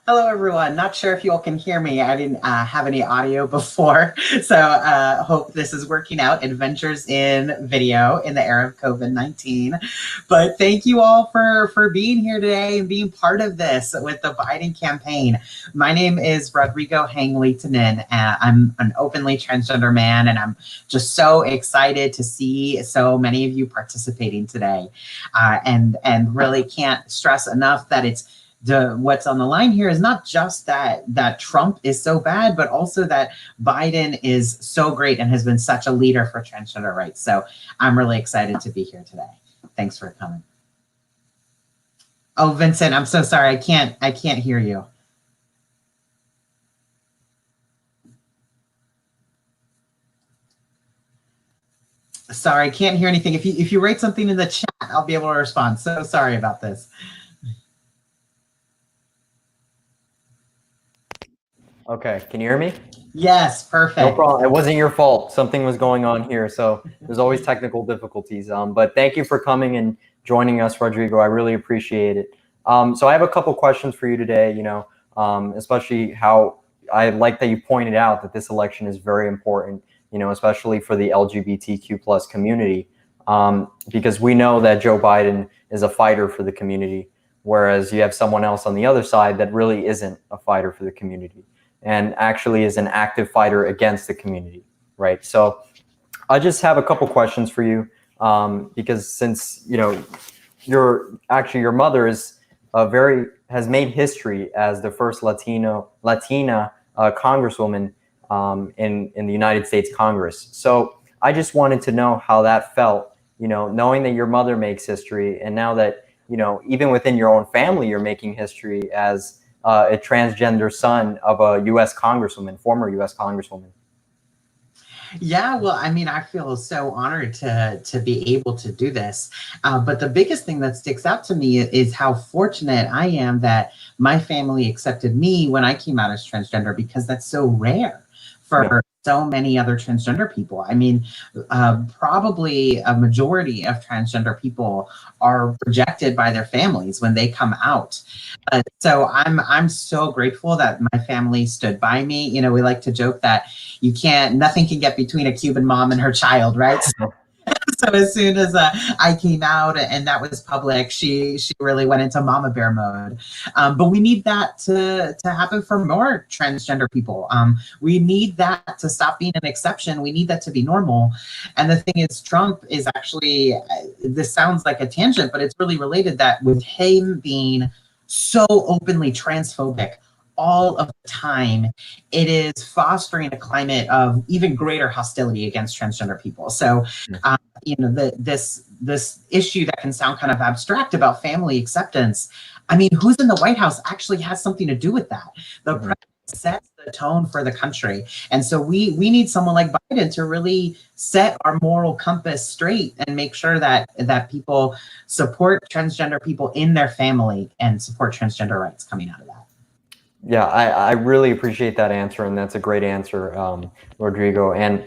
Hello, everyone. Not sure if you all can hear me. I didn't have any audio before, so hope this is working out. Adventures in video in the era of COVID-19. But thank you all for being here today and being part of this with the Biden campaign. My name is Rodrigo Hang-Leitonen. I'm an openly transgender man, and I'm just so excited to see so many of you participating today. And really can't stress enough that what's on the line here is not just that Trump is so bad, but also that Biden is so great and has been such a leader for transgender rights. So I'm really excited to be here today. Thanks for coming. Oh, Vincent, I'm so sorry. I can't hear you. Sorry, I can't hear anything. If you write something in the chat, I'll be able to respond. So sorry about this. Okay, can you hear me? Yes, perfect. No problem. It wasn't your fault. Something was going on here, so there's always technical difficulties. But thank you for coming and joining us, Rodrigo. I really appreciate it. So I have a couple questions for you today. Especially how I like that you pointed out that this election is very important. Especially for the LGBTQ plus community, because we know that Joe Biden is a fighter for the community, whereas you have someone else on the other side that really isn't a fighter for the community, and actually is an active fighter against the community, right? So I just have a couple questions for you, because since your mother is has made history as the first Latina congresswoman in the United States Congress. So I just wanted to know how that felt, knowing that your mother makes history, and now that even within your own family you're making history as a transgender son of a U.S. Congresswoman, former U.S. Congresswoman. Yeah, well, I mean, I feel so honored to be able to do this. But the biggest thing that sticks out to me is how fortunate I am that my family accepted me when I came out as transgender, because that's so rare for so many other transgender people. I mean, probably a majority of transgender people are rejected by their families when they come out. So I'm so grateful that my family stood by me. We like to joke that nothing can get between a Cuban mom and her child, right? So as soon as I came out and that was public, she really went into mama bear mode. But we need that to happen for more transgender people. We need that to stop being an exception. We need that to be normal. And the thing is, Trump is actually, this sounds like a tangent, but it's really related, that with him being so openly transphobic all of the time, it is fostering a climate of even greater hostility against transgender people. So, this issue that can sound kind of abstract about family acceptance, I mean, who's in the White House actually has something to do with that. The president sets the tone for the country. And so we need someone like Biden to really set our moral compass straight and make sure that people support transgender people in their family and support transgender rights coming out of that. Yeah, I really appreciate that answer, and that's a great answer, Rodrigo. And,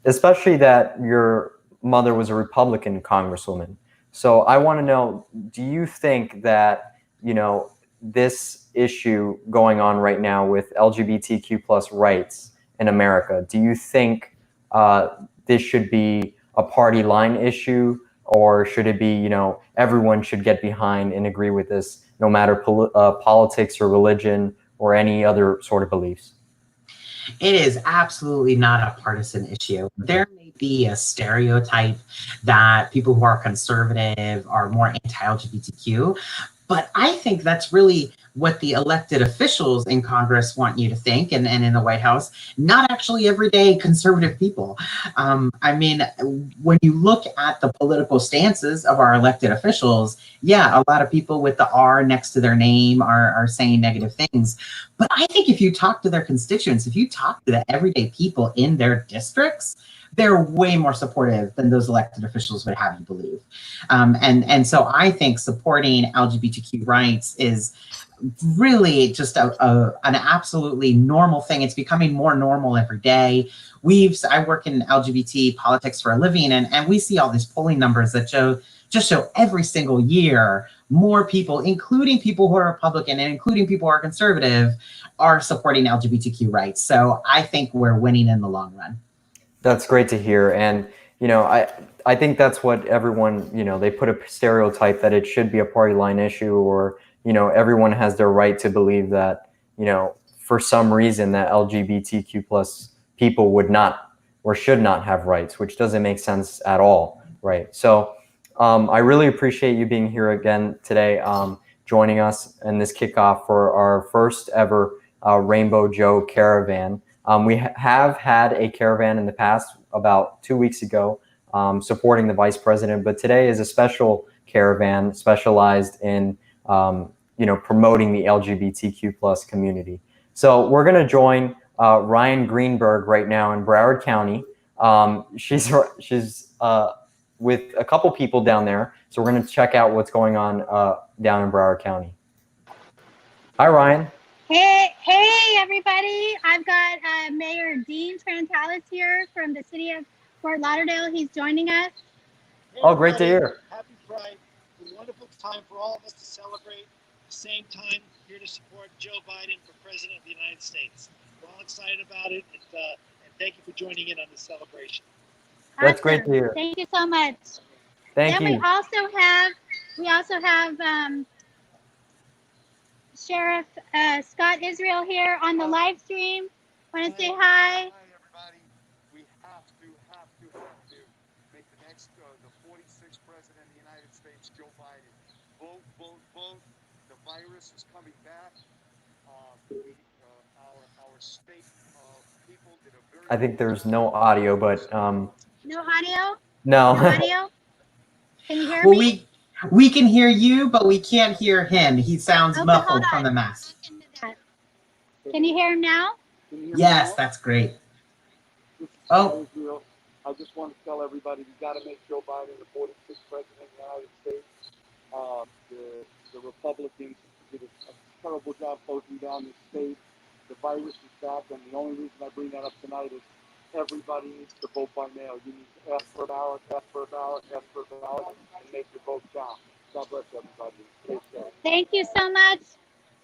especially that your mother was a Republican congresswoman. So I want to know, do you think that, this issue going on right now with LGBTQ plus rights in America, do you think this should be a party line issue, or should it be, everyone should get behind and agree with this, no matter politics or religion or any other sort of beliefs? It is absolutely not a partisan issue. There may be a stereotype that people who are conservative are more anti-LGBTQ, but I think that's really what the elected officials in Congress want you to think, and in the White House, not actually everyday conservative people. I mean, when you look at the political stances of our elected officials, yeah, a lot of people with the R next to their name are saying negative things. But I think if you talk to their constituents, if you talk to the everyday people in their districts, they're way more supportive than those elected officials would have you believe. And so I think supporting LGBTQ rights is really just an absolutely normal thing. It's becoming more normal every day. I work in LGBT politics for a living, and we see all these polling numbers that just so every single year, more people, including people who are Republican and including people who are conservative, are supporting LGBTQ rights. So I think we're winning in the long run. That's great to hear. And, I think that's what everyone, they put a stereotype that it should be a party line issue, or, everyone has their right to believe that, for some reason that LGBTQ plus people would not or should not have rights, which doesn't make sense at all. Right. So I really appreciate you being here again today, joining us in this kickoff for our first ever Rainbow Joe Caravan. We have had a caravan in the past, about 2 weeks ago, supporting the vice president, but today is a special caravan specialized in promoting the LGBTQ plus community. So we're going to join Ryan Greenberg right now in Broward County. She's with a couple people down there, so we're going to check out what's going on down in Broward County. Hi, Ryan. Hey, everybody. I've got Mayor Dean Trantalis here from the city of Fort Lauderdale. He's joining us. Hey, oh, great to hear. Happy Pride. It's a wonderful time for all of us to celebrate. At the same time, here to support Joe Biden for President of the United States. We're all excited about it, and thank you for joining in on this celebration. That's Awesome. great to hear. Thank you so much. Thank then you. We also have Sheriff Scott Israel here on the live stream. Want to say hi? Hi, everybody. We have to make the next, the 46th president of the United States, Joe Biden. Vote, vote, vote. The virus is coming back. Our state people did a very. I think there's no audio, but No audio? no. No audio? Can you hear Well, me? we can hear you, but we can't hear him. He sounds Okay, muffled hold on. from the mask. Can you hear him now? Yes, that's great. Oh. Israel. I just want to tell everybody we got to make Joe Biden the 46th president of the United States. The Republicans did a terrible job closing down the state. The virus is back, and the only reason I bring that up tonight is everybody needs to vote by mail. You need to ask for a ballot, ask for a ballot, ask for a ballot, and make your vote count. God bless everybody. Take care. Thank you so much,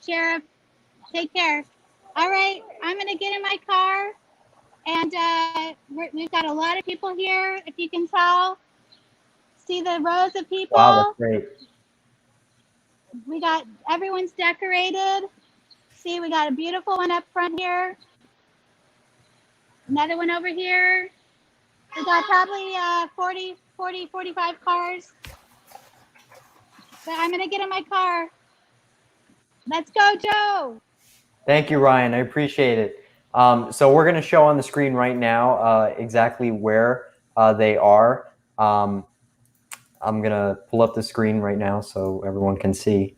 Sheriff. Take care. All right, I'm going to get in my car, and we've got a lot of people here, if you can tell. See the rows of people? Wow, that's great. We got, everyone's decorated. See, we got a beautiful one up front here. Another one over here. We got probably 45 cars. But I'm going to get in my car. Let's go, Joe. Thank you, Ryan. I appreciate it. So we're going to show on the screen right now exactly where they are. I'm going to pull up the screen right now so everyone can see,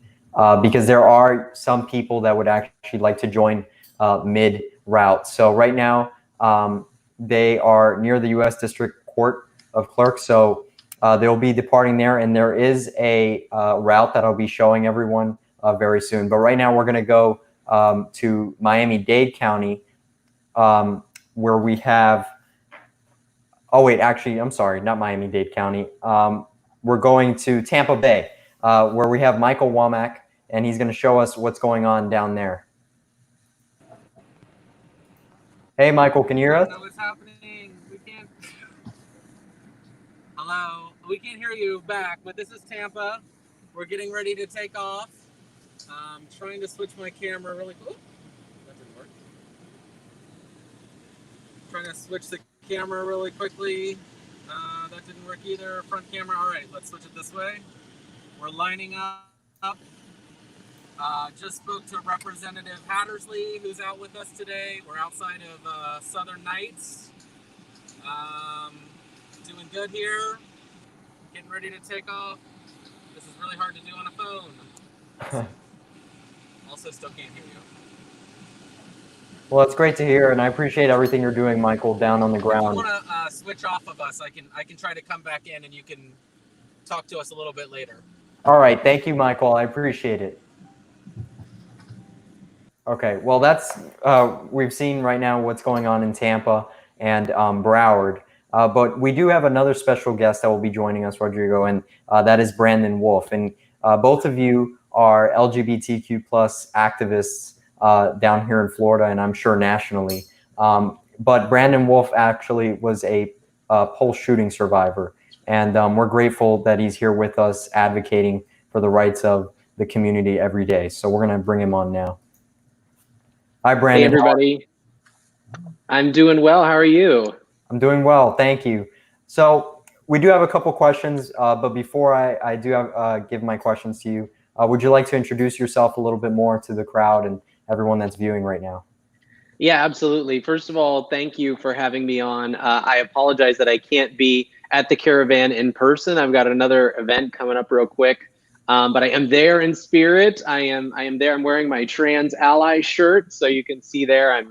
because there are some people that would actually like to join mid-route. So right now, they are near the U.S. District Court of Clerks. So they'll be departing there, and there is a route that I'll be showing everyone very soon. But right now, we're going to go to Miami-Dade County, where we have, oh wait, actually, I'm sorry, not Miami-Dade County. We're going to Tampa Bay, where we have Michael Womack, and he's going to show us what's going on down there. Hey, Michael, can you hear us? I don't know what's happening. We can't. Hello. We can't hear you back, but this is Tampa. We're getting ready to take off. I'm trying to switch my camera really quick. That didn't work. Trying to switch the camera really quickly. That didn't work either. Front camera. All right, let's switch it this way. We're lining up. Just spoke to Representative Hattersley, who's out with us today. We're outside of Southern Nights. Doing good here. Getting ready to take off. This is really hard to do on a phone. Also, still can't hear you. Well, it's great to hear, and I appreciate everything you're doing, Michael, down on the ground. If you want to switch off of us, I can try to come back in, and you can talk to us a little bit later. All right, thank you, Michael. I appreciate it. Okay, well, that's we've seen right now what's going on in Tampa and Broward. But we do have another special guest that will be joining us, Rodrigo, and that is Brandon Wolf. And both of you are LGBTQ plus activists down here in Florida, and I'm sure nationally. But Brandon Wolf actually was a Pulse shooting survivor. And we're grateful that he's here with us advocating for the rights of the community every day. So we're going to bring him on now. Hi, Brandon. Hey, everybody. I'm doing well. How are you? I'm doing well. Thank you. So we do have a couple questions, but before I do give my questions to you, would you like to introduce yourself a little bit more to the crowd and everyone that's viewing right now? Yeah, absolutely. First of all, thank you for having me on. I apologize that I can't be at the Caravan in person. I've got another event coming up real quick, but I am there in spirit. I am there. I'm wearing my Trans Ally shirt, so you can see there.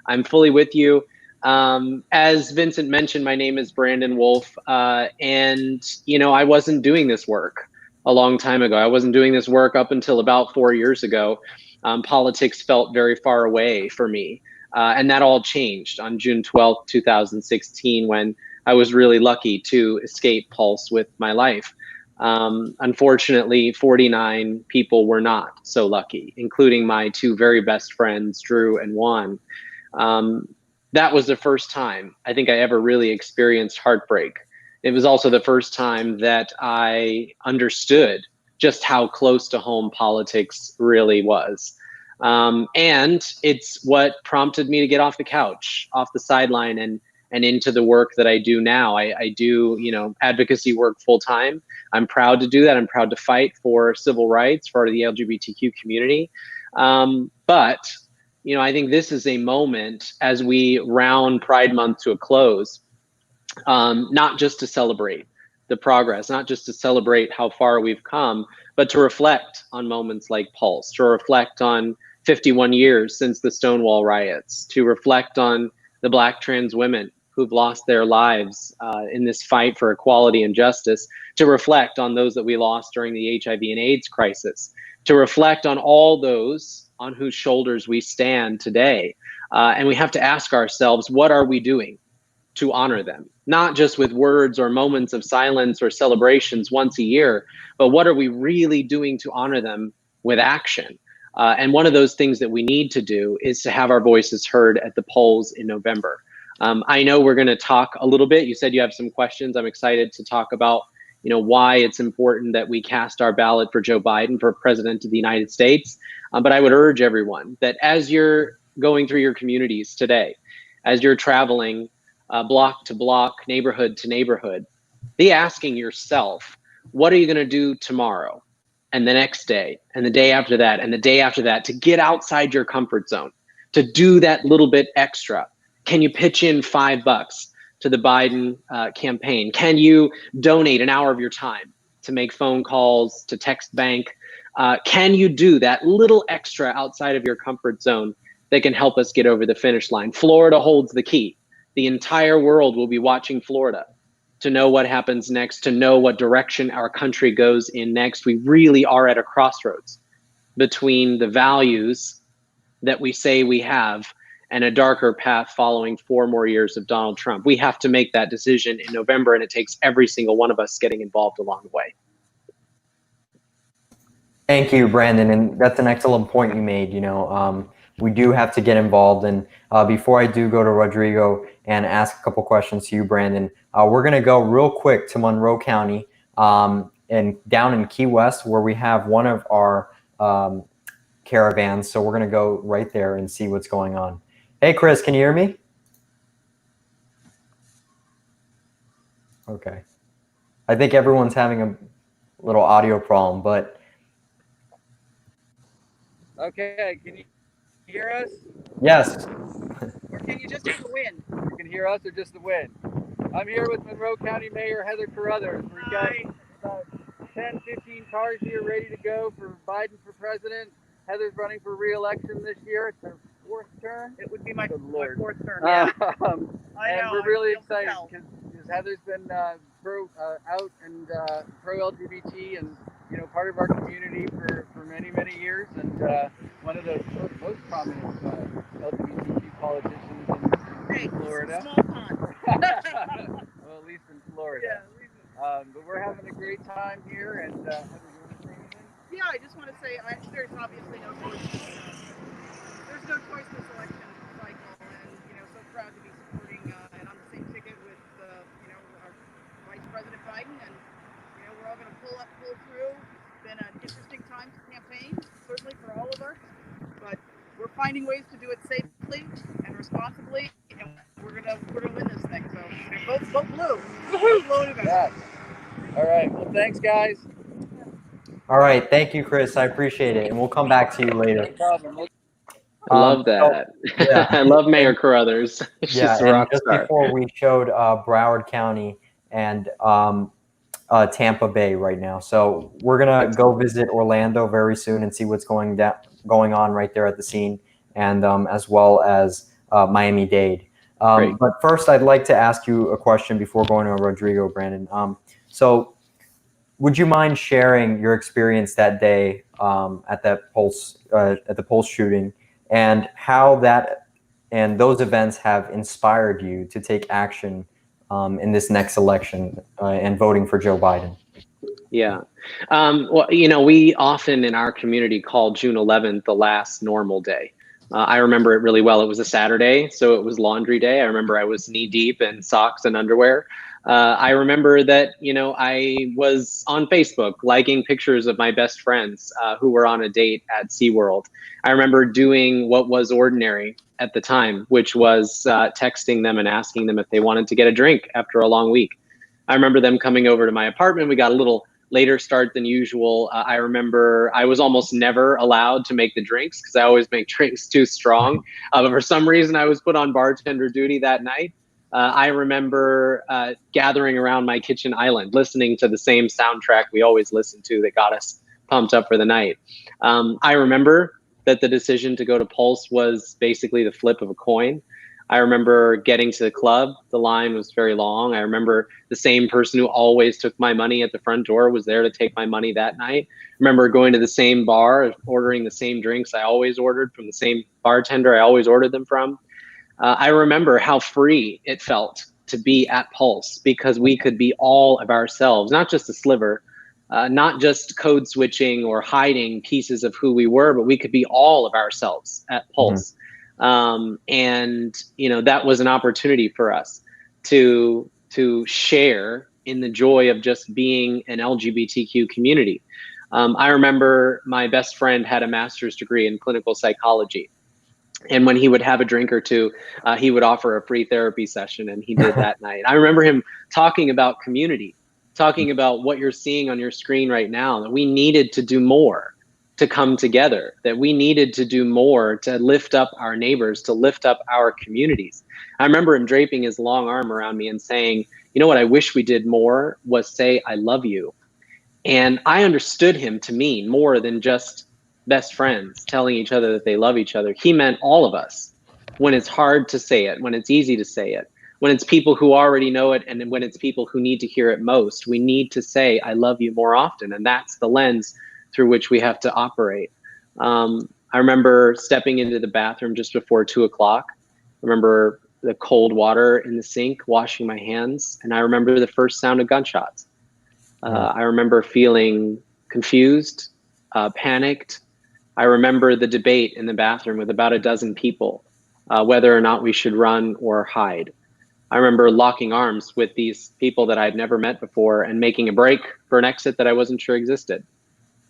I'm fully with you. As Vincent mentioned, my name is Brandon Wolf, and I wasn't doing this work a long time ago. I wasn't doing this work up until about 4 years ago. Politics felt very far away for me. And that all changed on June 12th, 2016, when I was really lucky to escape Pulse with my life. Unfortunately, 49 people were not so lucky, including my two very best friends, Drew and Juan. That was the first time I think I ever really experienced heartbreak. It was also the first time that I understood just how close to home politics really was. And it's what prompted me to get off the couch, off the sideline, and into the work that I do now. I do, advocacy work full time. I'm proud to do that. I'm proud to fight for civil rights for the LGBTQ community. But I think this is a moment as we round Pride Month to a close, not just to celebrate the progress, not just to celebrate how far we've come, but to reflect on moments like Pulse, to reflect on 51 years since the Stonewall riots, to reflect on the Black trans women who've lost their lives in this fight for equality and justice, to reflect on those that we lost during the HIV and AIDS crisis, to reflect on all those on whose shoulders we stand today. And we have to ask ourselves, what are we doing to honor them? Not just with words or moments of silence or celebrations once a year, but what are we really doing to honor them with action? And one of those things that we need to do is to have our voices heard at the polls in November. I know we're going to talk a little bit. You said you have some questions. I'm excited to talk about why it's important that we cast our ballot for Joe Biden for President of the United States. But I would urge everyone that as you're going through your communities today, as you're traveling block to block, neighborhood to neighborhood, be asking yourself, what are you going to do tomorrow and the next day and the day after that and the day after that to get outside your comfort zone, to do that little bit extra? Can you pitch in $5 to the Biden campaign? Can you donate an hour of your time to make phone calls, to text bank? Can you do that little extra outside of your comfort zone that can help us get over the finish line? Florida holds the key. The entire world will be watching Florida to know what happens next, to know what direction our country goes in next. We really are at a crossroads between the values that we say we have and a darker path following 4 more years of Donald Trump. We have to make that decision in November, and it takes every single one of us getting involved along the way. Thank you, Brandon. And that's an excellent point you made. We do have to get involved. And before I do go to Rodrigo and ask a couple questions to you, Brandon, we're going to go real quick to Monroe County and down in Key West, where we have one of our caravans. So we're going to go right there and see what's going on. Hey, Chris, can you hear me? Okay. I think everyone's having a little audio problem, but. Okay, can you hear us? Yes. Or can you just hear the wind? You can hear us or just the wind? I'm here with Monroe County Mayor Heather Carruthers. We've got about 10, 15 cars here ready to go for Biden for president. Heather's running for re-election this year. It's her 4th term. It would be my 4th term. Yeah. I know, we're really excited compelled. because Heather's been pro LGBT and part of our community for many, many years, and one of the most prominent LGBTQ politicians in Florida. Small pond. least in Florida. But we're having a great time here, and Heather, you want to say anything? Yeah, I just want to say there's obviously no choice. There's no choice in the selection cycle, and so proud to be supporting and on the same ticket with our Vice President Biden, and we're all going to pull through. It's been an interesting time to campaign, certainly for all of us, but we're finding ways to do it safely and responsibly, and we're gonna win this thing. So vote blue. Vote blue in November. Yes. All right. Well, thanks, guys. All right. Thank you, Chris. I appreciate it. And we'll come back to you No later. problem. I love So, that. yeah. I love Mayor Carruthers. She's Yeah. a And rock just star. before we showed Broward County and Tampa Bay right now. So we're going to go visit Orlando very soon and see what's going on right there at the scene, and as well as Miami-Dade. But first, I'd like to ask you a question before going to Rodrigo, Brandon. So would you mind sharing your experience that day at the Pulse shooting, and how that and those events have inspired you to take action in this next election and voting for Joe Biden? Yeah. Well, we often in our community call June 11th the last normal day. I remember it really well. It was a Saturday, so it was laundry day. I remember I was knee deep in socks and underwear. I remember that, I was on Facebook liking pictures of my best friends who were on a date at SeaWorld. I remember doing what was ordinary at the time, which was texting them and asking them if they wanted to get a drink after a long week. I remember them coming over to my apartment. We got a little later start than usual. I remember I was almost never allowed to make the drinks because I always make drinks too strong. But for some reason, I was put on bartender duty that night. I remember gathering around my kitchen island, listening to the same soundtrack we always listen to that got us pumped up for the night. I remember that the decision to go to Pulse was basically the flip of a coin. I remember getting to the club. The line was very long. I remember the same person who always took my money at the front door was there to take my money that night. I remember going to the same bar, ordering the same drinks I always ordered from the same bartender I always ordered them from. I remember how free it felt to be at Pulse because we could be all of ourselves, not just a sliver, not just code switching or hiding pieces of who we were, but we could be all of ourselves at Pulse. And that was an opportunity for us to share in the joy of just being an LGBTQ community. I remember my best friend had a master's degree in clinical psychology. And when he would have a drink or two, he would offer a free therapy session, and he did that night. I remember him talking about community, talking about what you're seeing on your screen right now, that we needed to do more to come together, that we needed to do more to lift up our neighbors, to lift up our communities. I remember him draping his long arm around me and saying, what I wish we did more was say, I love you. And I understood him to mean more than just best friends telling each other that they love each other. He meant all of us, when it's hard to say it, when it's easy to say it, when it's people who already know it, and when it's people who need to hear it most. We need to say, I love you more often. And that's the lens through which we have to operate. I remember stepping into the bathroom just before 2 o'clock. I remember the cold water in the sink, washing my hands. And I remember the first sound of gunshots. I remember feeling confused, panicked. I remember the debate in the bathroom with about a dozen people, whether or not we should run or hide. I remember locking arms with these people that I'd never met before and making a break for an exit that I wasn't sure existed.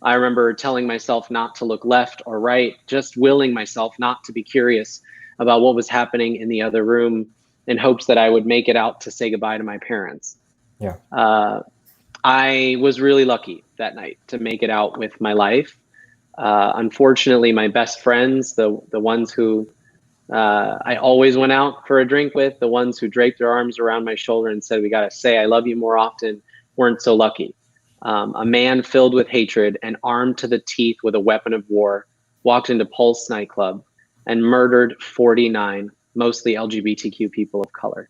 I remember telling myself not to look left or right, just willing myself not to be curious about what was happening in the other room in hopes that I would make it out to say goodbye to my parents. Yeah. I was really lucky that night to make it out with my life. Unfortunately, my best friends, the ones who I always went out for a drink with, the ones who draped their arms around my shoulder and said, we got to say I love you more often, weren't so lucky. A man filled with hatred and armed to the teeth with a weapon of war walked into Pulse nightclub and murdered 49, mostly LGBTQ people of color.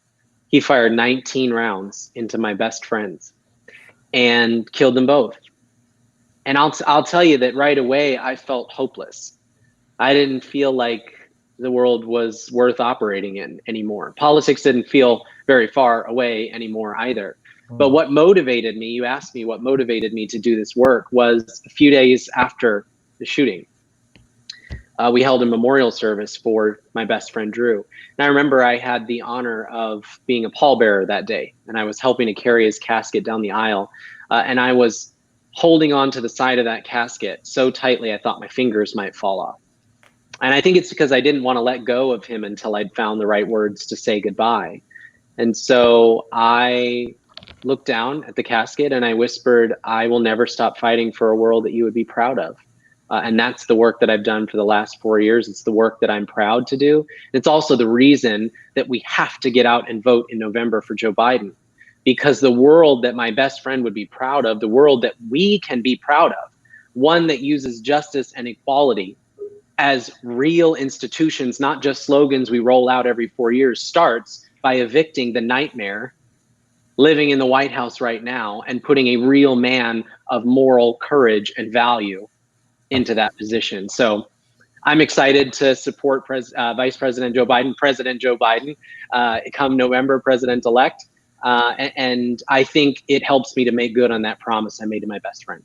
He fired 19 rounds into my best friends and killed them both. And I'll tell you that right away, I felt hopeless. I didn't feel like the world was worth operating in anymore. Politics didn't feel very far away anymore either. But what motivated me, you asked me what motivated me to do this work, was a few days after the shooting. We held a memorial service for my best friend, Drew. And I remember I had the honor of being a pallbearer that day, and I was helping to carry his casket down the aisle. And I was holding on to the side of that casket so tightly I thought my fingers might fall off. And I think it's because I didn't want to let go of him until I'd found the right words to say goodbye. And so I looked down at the casket and I whispered, "I will never stop fighting for a world that you would be proud of." And that's the work that I've done for the last 4 years. It's the work that I'm proud to do. It's also the reason that we have to get out and vote in November for Joe Biden, because the world that my best friend would be proud of, the world that we can be proud of, one that uses justice and equality as real institutions, not just slogans we roll out every 4 years, starts by evicting the nightmare living in the White House right now and putting a real man of moral courage and value into that position. So I'm excited to support Vice President Joe Biden, President Joe Biden, come November, President-elect. And I think it helps me to make good on that promise I made to my best friend.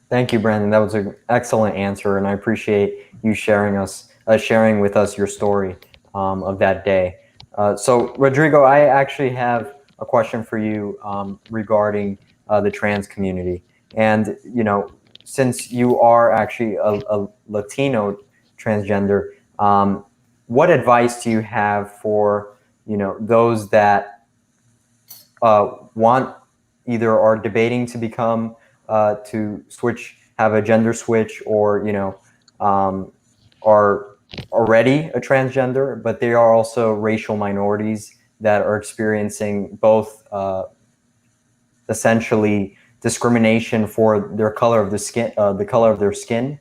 Thank you, Brandon. That was an excellent answer, and I appreciate you sharing with us your story of that day. So, Rodrigo, I actually have a question for you regarding the trans community. And, you know, since you are actually a Latino transgender, what advice do you have for, you know, those that want, either are debating to become to switch, have a gender switch, or, you know, are already a transgender, but they are also racial minorities that are experiencing both essentially discrimination for their color of the skin, the color of their skin,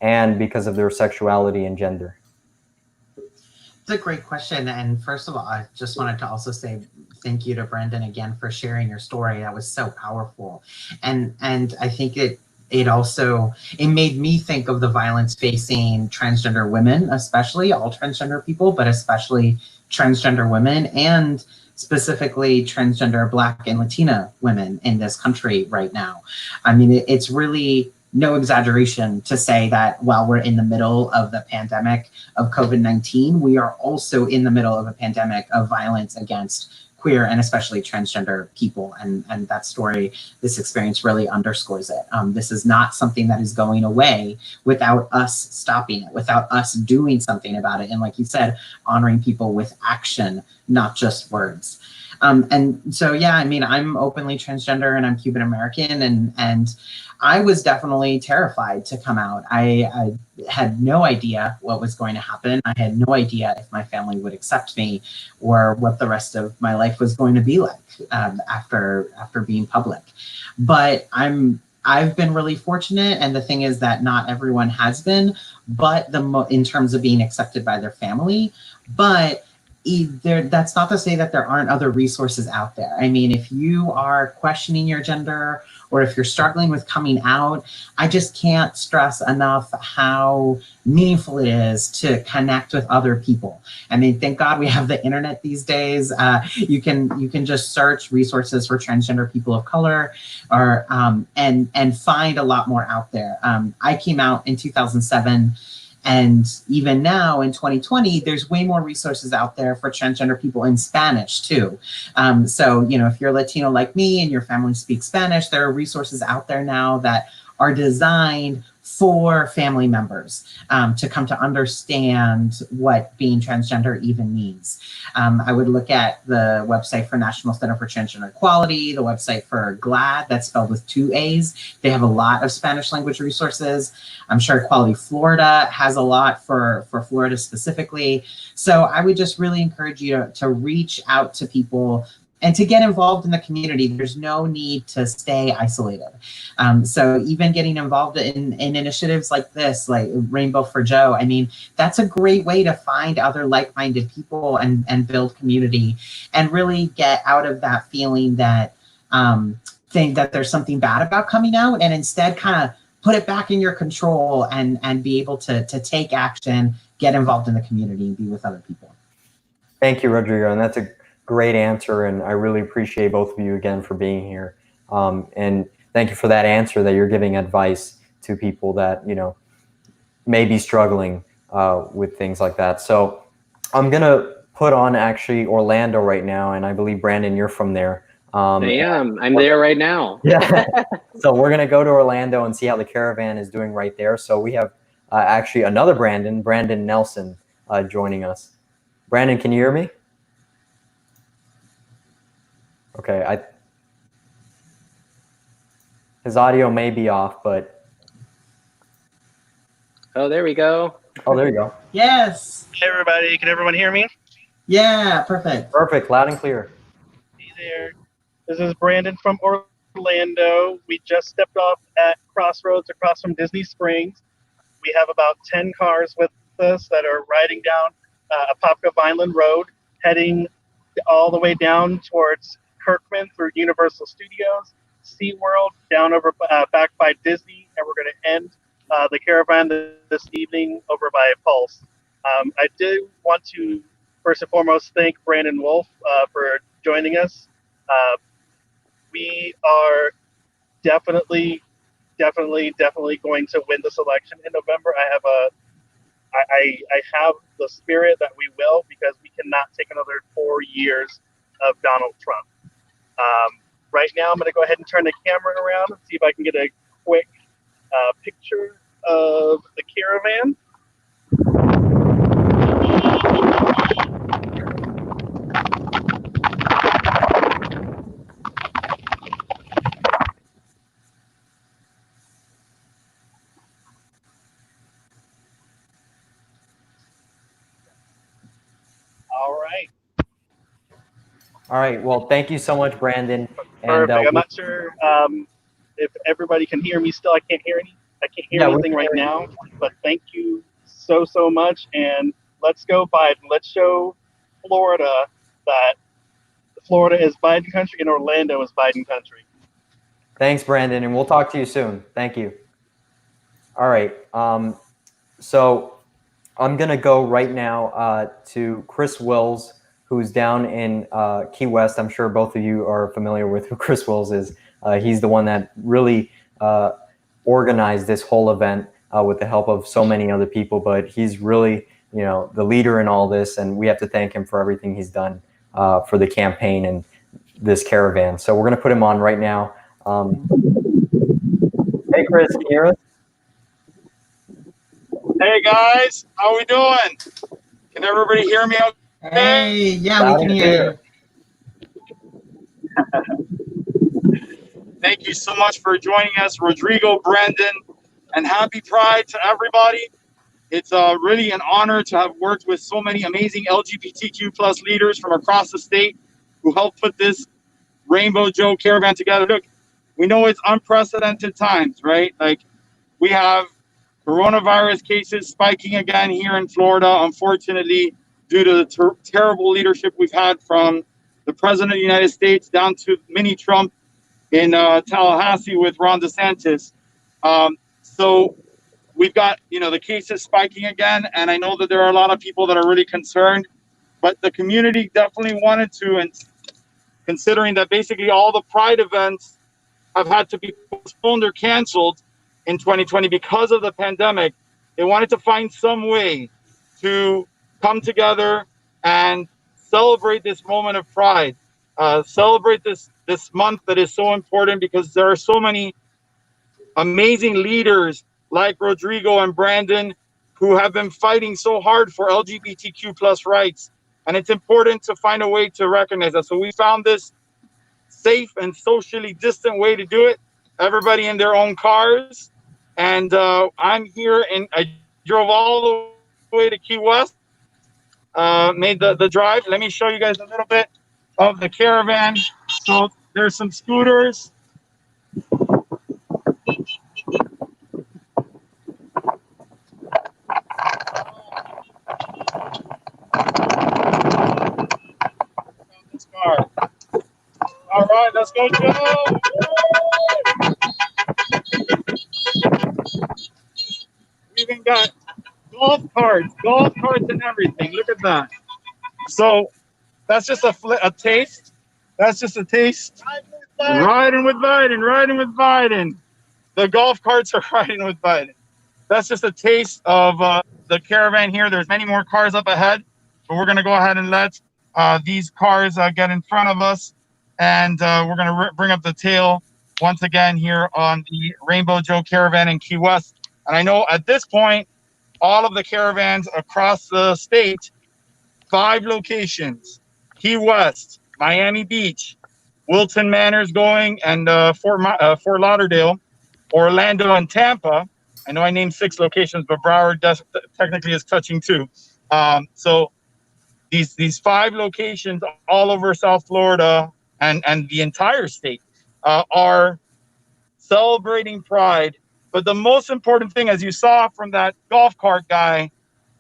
and because of their sexuality and gender? It's a great question. And first of all, I just wanted to also say thank you to Brendan again for sharing your story. That was so powerful. And I think it also, it made me think of the violence facing transgender women, especially all transgender people, but especially transgender women, and specifically transgender Black and Latina women in this country right now. I mean, it's really no exaggeration to say that while we're in the middle of the pandemic of COVID-19, we are also in the middle of a pandemic of violence against queer and especially transgender people. And that story, this experience really underscores it. This is not something that is going away without us stopping it, without us doing something about it. And like you said, honoring people with action, not just words. And so, yeah, I mean, I'm openly transgender and I'm Cuban American, and I was definitely terrified to come out. I had no idea what was going to happen. I had no idea if my family would accept me or what the rest of my life was going to be like after being public. But I've been really fortunate, and the thing is that not everyone has been, but in terms of being accepted by their family. But that's not to say that there aren't other resources out there. I mean, if you are questioning your gender, or if you're struggling with coming out, I just can't stress enough how meaningful it is to connect with other people. I mean, thank God we have the internet these days. You can just search resources for transgender people of color, or and find a lot more out there. I came out in 2007. And even now in 2020, there's way more resources out there for transgender people in Spanish too. So, you know, if you're Latino like me and your family speaks Spanish, there are resources out there now that are designed for family members to come to understand what being transgender even means. I would look at the website for National Center for Transgender Equality, the website for GLAAD, that's spelled with 2 A's. They have a lot of Spanish language resources. I'm sure Equality Florida has a lot for Florida specifically. So I would just really encourage you to reach out to people and to get involved in the community. There's no need to stay isolated. So even getting involved in initiatives like this, like Rainbow for Joe, I mean, that's a great way to find other like-minded people and build community, and really get out of that feeling that think that there's something bad about coming out, and instead kind of put it back in your control and be able to take action, get involved in the community and be with other people. Thank you, Rodrigo, and that's a great answer, and I really appreciate both of you again for being here. And thank you for that answer, that you're giving advice to people that, you know, may be struggling with things like that. So I'm gonna put on actually Orlando right now, and I believe, Brandon, you're from there. I am. I'm there right now. Yeah. So we're gonna go to Orlando and see how the Caravan is doing right there. So we have actually another Brandon Nelson, joining us. Brandon, can you hear me? Okay, his audio may be off, but Oh, there we go. oh, there you go. Yes. Hey everybody, can everyone hear me? Yeah, perfect. Perfect, loud and clear. Hey there. This is Brandon from Orlando. We just stepped off at Crossroads across from Disney Springs. We have about 10 cars with us that are riding down Apopka Vineland Road, heading all the way down towards Kirkman through Universal Studios, SeaWorld, down over back by Disney, and we're going to end the Caravan this evening over by Pulse. I do want to first and foremost thank Brandon Wolf for joining us. We are definitely going to win this election in November. I have the spirit that we will, because we cannot take another 4 years of Donald Trump. Right now, I'm going to go ahead and turn the camera around and see if I can get a quick picture of the Caravan. All right, well, thank you so much, Brandon. Perfect. I'm not sure if everybody can hear me still. I can't hear anything right now, but thank you so much, and let's go Biden. Let's show Florida that Florida is Biden country and Orlando is Biden country. Thanks, Brandon, and we'll talk to you soon. Thank you. All right, so I'm gonna go right now to Chris Wills, who's down in Key West. I'm sure both of you are familiar with who Chris Wills is. He's the one that really organized this whole event with the help of so many other people, but he's really, you know, the leader in all this, and we have to thank him for everything he's done for the campaign and this Caravan. So we're gonna put him on right now. Hey, Chris, can you hear us? Hey guys, how we doing? Can everybody hear me okay? Hey, yeah, we can hear you. Thank you so much for joining us, Rodrigo, Brandon, and happy Pride to everybody. It's really an honor to have worked with so many amazing LGBTQ plus leaders from across the state who helped put this Rainbow Joe Caravan together. Look, we know it's unprecedented times, right? Like, we have coronavirus cases spiking again here in Florida, unfortunately, due to the terrible leadership we've had from the President of the United States down to mini Trump in Tallahassee with Ron DeSantis. So we've got, you know, the cases spiking again, and I know that there are a lot of people that are really concerned, but the community definitely wanted to, and considering that basically all the Pride events have had to be postponed or canceled in 2020 because of the pandemic, they wanted to find some way to come together and celebrate this moment of pride, celebrate this month that is so important, because there are so many amazing leaders like Rodrigo and Brandon who have been fighting so hard for LGBTQ plus rights, and it's important to find a way to recognize that. So we found this safe and socially distant way to do it, everybody in their own cars. And I'm here, and I drove all the way to Key West, made the drive. Let me show you guys a little bit of the Caravan. So there's some scooters. This car. All right, let's go, Joe. We even got golf carts and everything. Look at that. So that's just a taste. That's just a taste. Riding with Biden, riding with Biden. The golf carts are riding with Biden. That's just a taste of the Caravan here. There's many more cars up ahead, but we're going to go ahead and let these cars get in front of us. And we're going to bring up the tail once again here on the Rainbow Joe Caravan in Key West. And I know at this point, all of the caravans across the state, 5 locations, Key West, Miami Beach, Wilton Manors going, and Fort Lauderdale, Orlando, and Tampa. I know I named 6 locations, but Broward technically is touching 2. So these 5 locations all over South Florida and the entire state are celebrating Pride. But the most important thing, as you saw from that golf cart guy,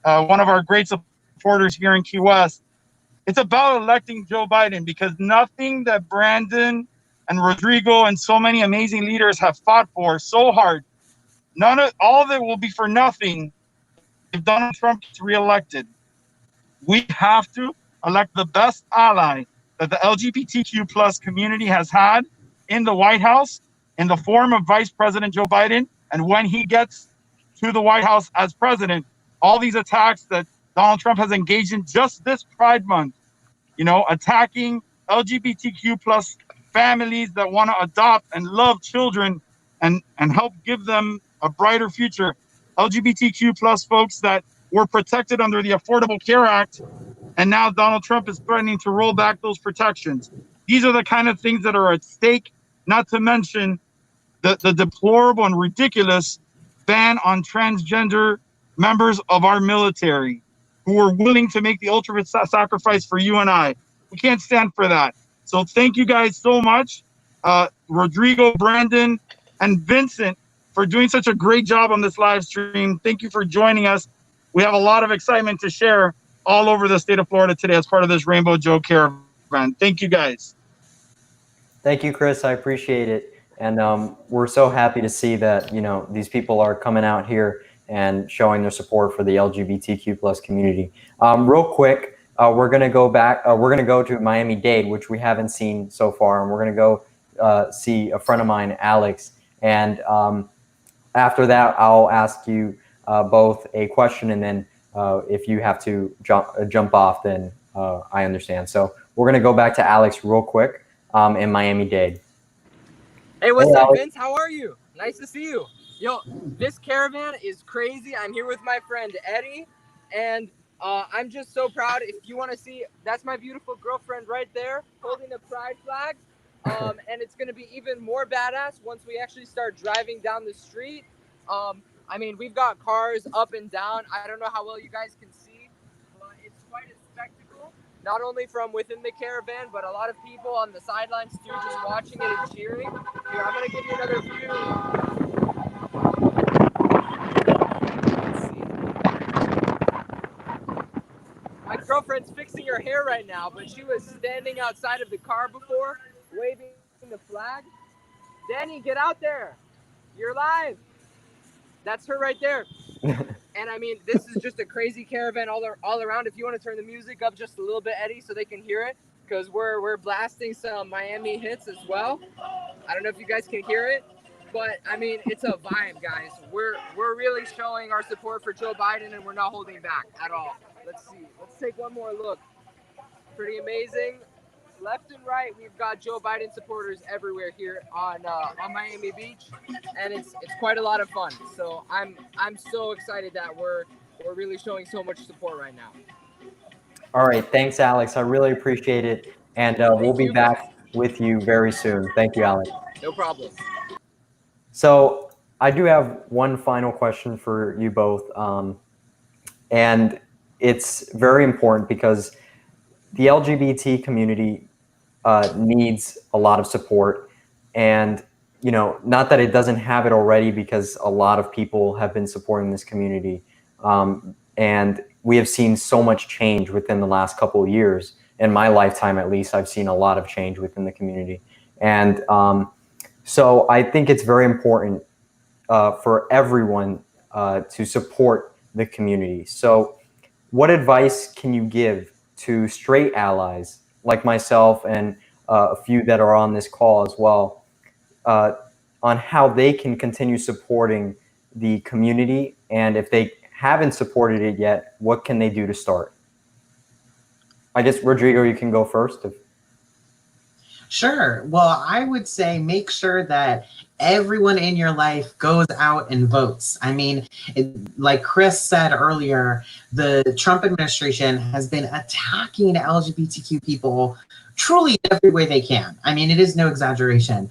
one of our great supporters here in Key West, it's about electing Joe Biden, because nothing that Brandon and Rodrigo and so many amazing leaders have fought for so hard, all of it will be for nothing if Donald Trump gets reelected. We have to elect the best ally that the LGBTQ plus community has had in the White House in the form of Vice President Joe Biden. And when he gets to the White House as president, all these attacks that Donald Trump has engaged in just this Pride Month, attacking LGBTQ plus families that want to adopt and love children and help give them a brighter future. LGBTQ plus folks that were protected under the Affordable Care Act, and now Donald Trump is threatening to roll back those protections. These are the kind of things that are at stake, not to mention the deplorable and ridiculous ban on transgender members of our military who are willing to make the ultimate sacrifice for you and I. We can't stand for that. So thank you guys so much, Rodrigo, Brandon, and Vincent, for doing such a great job on this live stream. Thank you for joining us. We have a lot of excitement to share all over the state of Florida today as part of this Rainbow Joe Caravan. Thank you guys. Thank you, Chris. I appreciate it. And we're so happy to see that, these people are coming out here and showing their support for the LGBTQ plus community. Real quick, we're going to go back. We're going to go to Miami-Dade, which we haven't seen so far. And we're going to go see a friend of mine, Alex. And after that, I'll ask you both a question. And then if you have to jump off, then I understand. So we're going to go back to Alex real quick in Miami-Dade. Hey, what's up, Vince? How are you? Nice to see you. Yo, this caravan is crazy. I'm here with my friend Eddie, and I'm just so proud. If you want to see, that's my beautiful girlfriend right there holding the pride flag. And it's going to be even more badass once we actually start driving down the street. I mean, we've got cars up and down. I don't know how well you guys can see, but it's quite a spectacle. Not only from within the caravan, but a lot of people on the sidelines too, just watching it and cheering. Here, I'm gonna give you another view. Let's see. My girlfriend's fixing her hair right now, but she was standing outside of the car before, waving the flag. Danny, get out there. You're live. That's her right there. And I mean, this is just a crazy caravan all around. If you want to turn the music up just a little bit, Eddie, so they can hear it, because we're blasting some Miami hits as well. I don't know if you guys can hear it, but I mean, it's a vibe, guys. We're really showing our support for Joe Biden, and we're not holding back at all. Let's see. Let's take one more look. Pretty amazing. Left and right, we've got Joe Biden supporters everywhere here on Miami Beach, and it's quite a lot of fun. So I'm so excited that we're really showing so much support right now. All right, thanks, Alex. I really appreciate it, and we'll be back with you very soon. Thank you, Alex. No problem. So I do have one final question for you both, and it's very important because the LGBT community needs a lot of support, and not that it doesn't have it already, because a lot of people have been supporting this community, and we have seen so much change within the last couple of years. In my lifetime, at least, I've seen a lot of change within the community, and so I think it's very important for everyone to support the community. So what advice can you give to straight allies like myself and a few that are on this call as well, on how they can continue supporting the community? And if they haven't supported it yet, what can they do to start? I guess, Rodrigo, you can go first. Sure. Well, I would say make sure that everyone in your life goes out and votes. I mean, like Chris said earlier, the Trump administration has been attacking LGBTQ people truly every way they can. I mean, it is no exaggeration.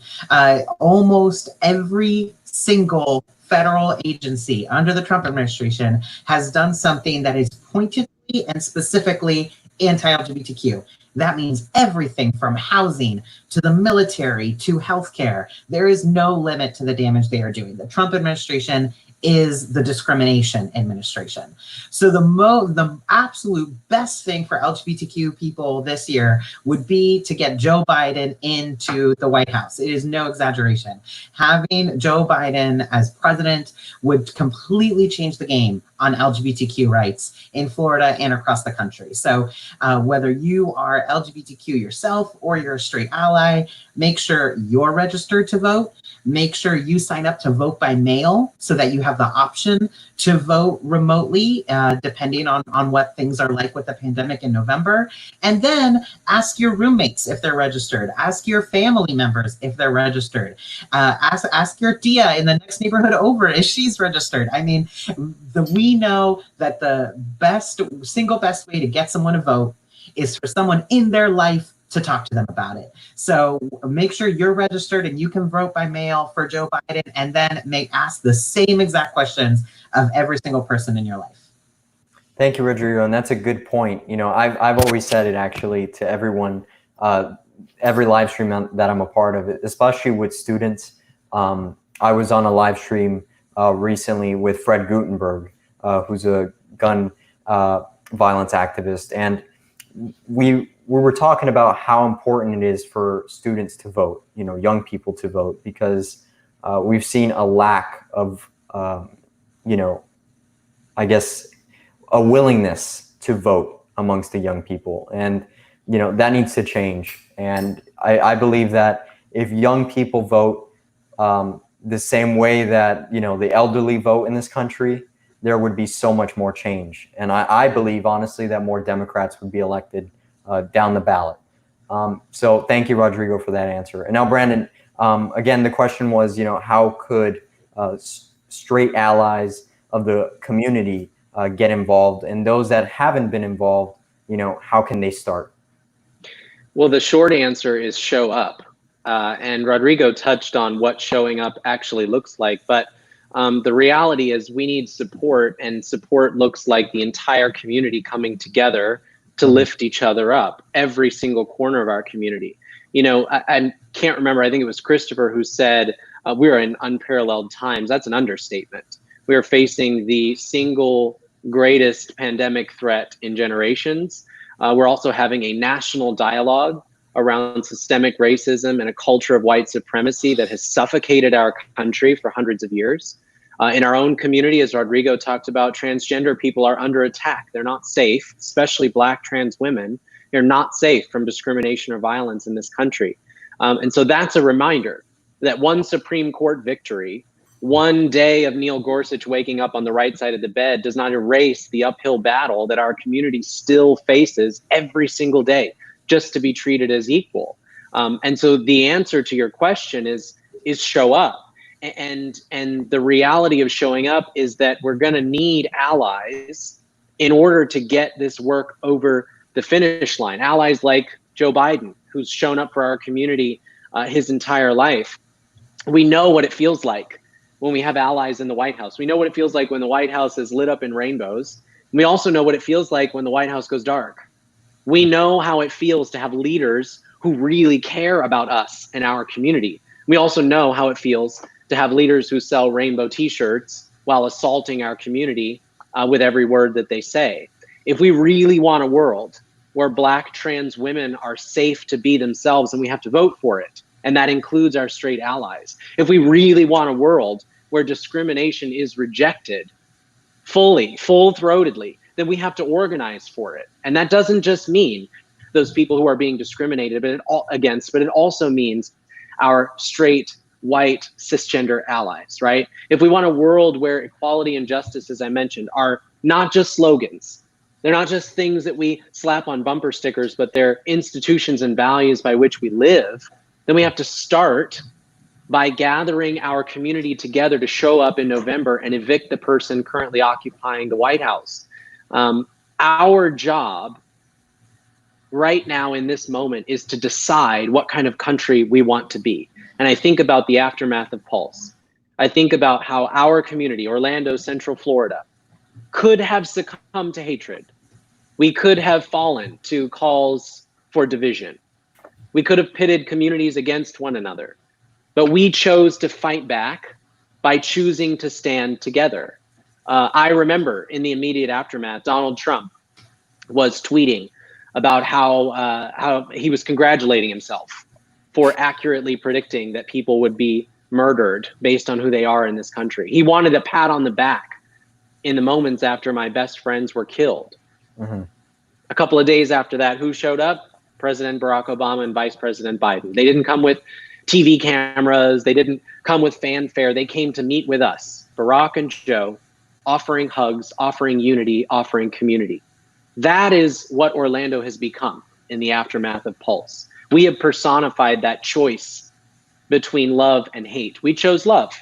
Almost every single federal agency under the Trump administration has done something that is pointedly and specifically anti-LGBTQ. That means everything from housing to the military to healthcare. There is no limit to the damage they are doing. The Trump administration is the discrimination administration. So the absolute best thing for LGBTQ people this year would be to get Joe Biden into the White House. It is no exaggeration. Having Joe Biden as president would completely change the game on LGBTQ rights in Florida and across the country. So whether you are LGBTQ yourself or you're a straight ally, make sure you're registered to vote. Make sure you sign up to vote by mail so that you have the option to vote remotely, depending on what things are like with the pandemic in November. And then ask your roommates if they're registered. Ask your family members if they're registered. Ask your tia in the next neighborhood over if she's registered. I mean, we know that the single best way to get someone to vote is for someone in their life to talk to them about it. So make sure you're registered and you can vote by mail for Joe Biden, and then ask the same exact questions of every single person in your life. Thank you, Rodrigo. And that's a good point. You know, I've always said it actually to everyone, every live stream that I'm a part of, especially with students. I was on a live stream recently with Fred Gutenberg, who's a gun violence activist. And we were talking about how important it is for students to vote, you know, young people to vote, because we've seen a lack of, you know, I guess, a willingness to vote amongst the young people. And, you know, that needs to change. And I believe that if young people vote the same way that, you know, the elderly vote in this country, there would be so much more change. And I believe, honestly, that more Democrats would be elected down the ballot. So thank you, Rodrigo, for that answer. And now, Brandon, again, the question was, you know, how could straight allies of the community get involved? And those that haven't been involved, you know, how can they start? Well, the short answer is show up. And Rodrigo touched on what showing up actually looks like. But the reality is we need support, and support looks like the entire community coming together to lift each other up, every single corner of our community. You know, I can't remember, I think it was Christopher who said, we're in unparalleled times. That's an understatement. We are facing the single greatest pandemic threat in generations. We're also having a national dialogue around systemic racism and a culture of white supremacy that has suffocated our country for hundreds of years. In our own community, as Rodrigo talked about, transgender people are under attack. They're not safe, especially Black trans women. They're not safe from discrimination or violence in this country. And so that's a reminder that one Supreme Court victory, one day of Neil Gorsuch waking up on the right side of the bed, does not erase the uphill battle that our community still faces every single day just to be treated as equal. And so the answer to your question is show up. And the reality of showing up is that we're going to need allies in order to get this work over the finish line. Allies like Joe Biden, who's shown up for our community his entire life. We know what it feels like when we have allies in the White House. We know what it feels like when the White House is lit up in rainbows. We also know what it feels like when the White House goes dark. We know how it feels to have leaders who really care about us and our community. We also know how it feels to have leaders who sell rainbow t-shirts while assaulting our community with every word that they say. If we really want a world where Black trans women are safe to be themselves, and we have to vote for it, and that includes our straight allies. If we really want a world where discrimination is rejected, fully, full-throatedly, then we have to organize for it. And that doesn't just mean those people who are being discriminated against, but it also means our straight, white, cisgender allies, right? If we want a world where equality and justice, as I mentioned, are not just slogans, they're not just things that we slap on bumper stickers, but they're institutions and values by which we live, then we have to start by gathering our community together to show up in November and evict the person currently occupying the White House. Our job right now in this moment is to decide what kind of country we want to be. And I think about the aftermath of Pulse. I think about how our community, Orlando, Central Florida, could have succumbed to hatred. We could have fallen to calls for division. We could have pitted communities against one another. But we chose to fight back by choosing to stand together. I remember in the immediate aftermath, Donald Trump was tweeting about how he was congratulating himself for accurately predicting that people would be murdered based on who they are in this country. He wanted a pat on the back in the moments after my best friends were killed. Mm-hmm. A couple of days after that, who showed up? President Barack Obama and Vice President Biden. They didn't come with TV cameras. They didn't come with fanfare. They came to meet with us, Barack and Joe, offering hugs, offering unity, offering community. That is what Orlando has become in the aftermath of Pulse. We have personified that choice between love and hate. We chose love.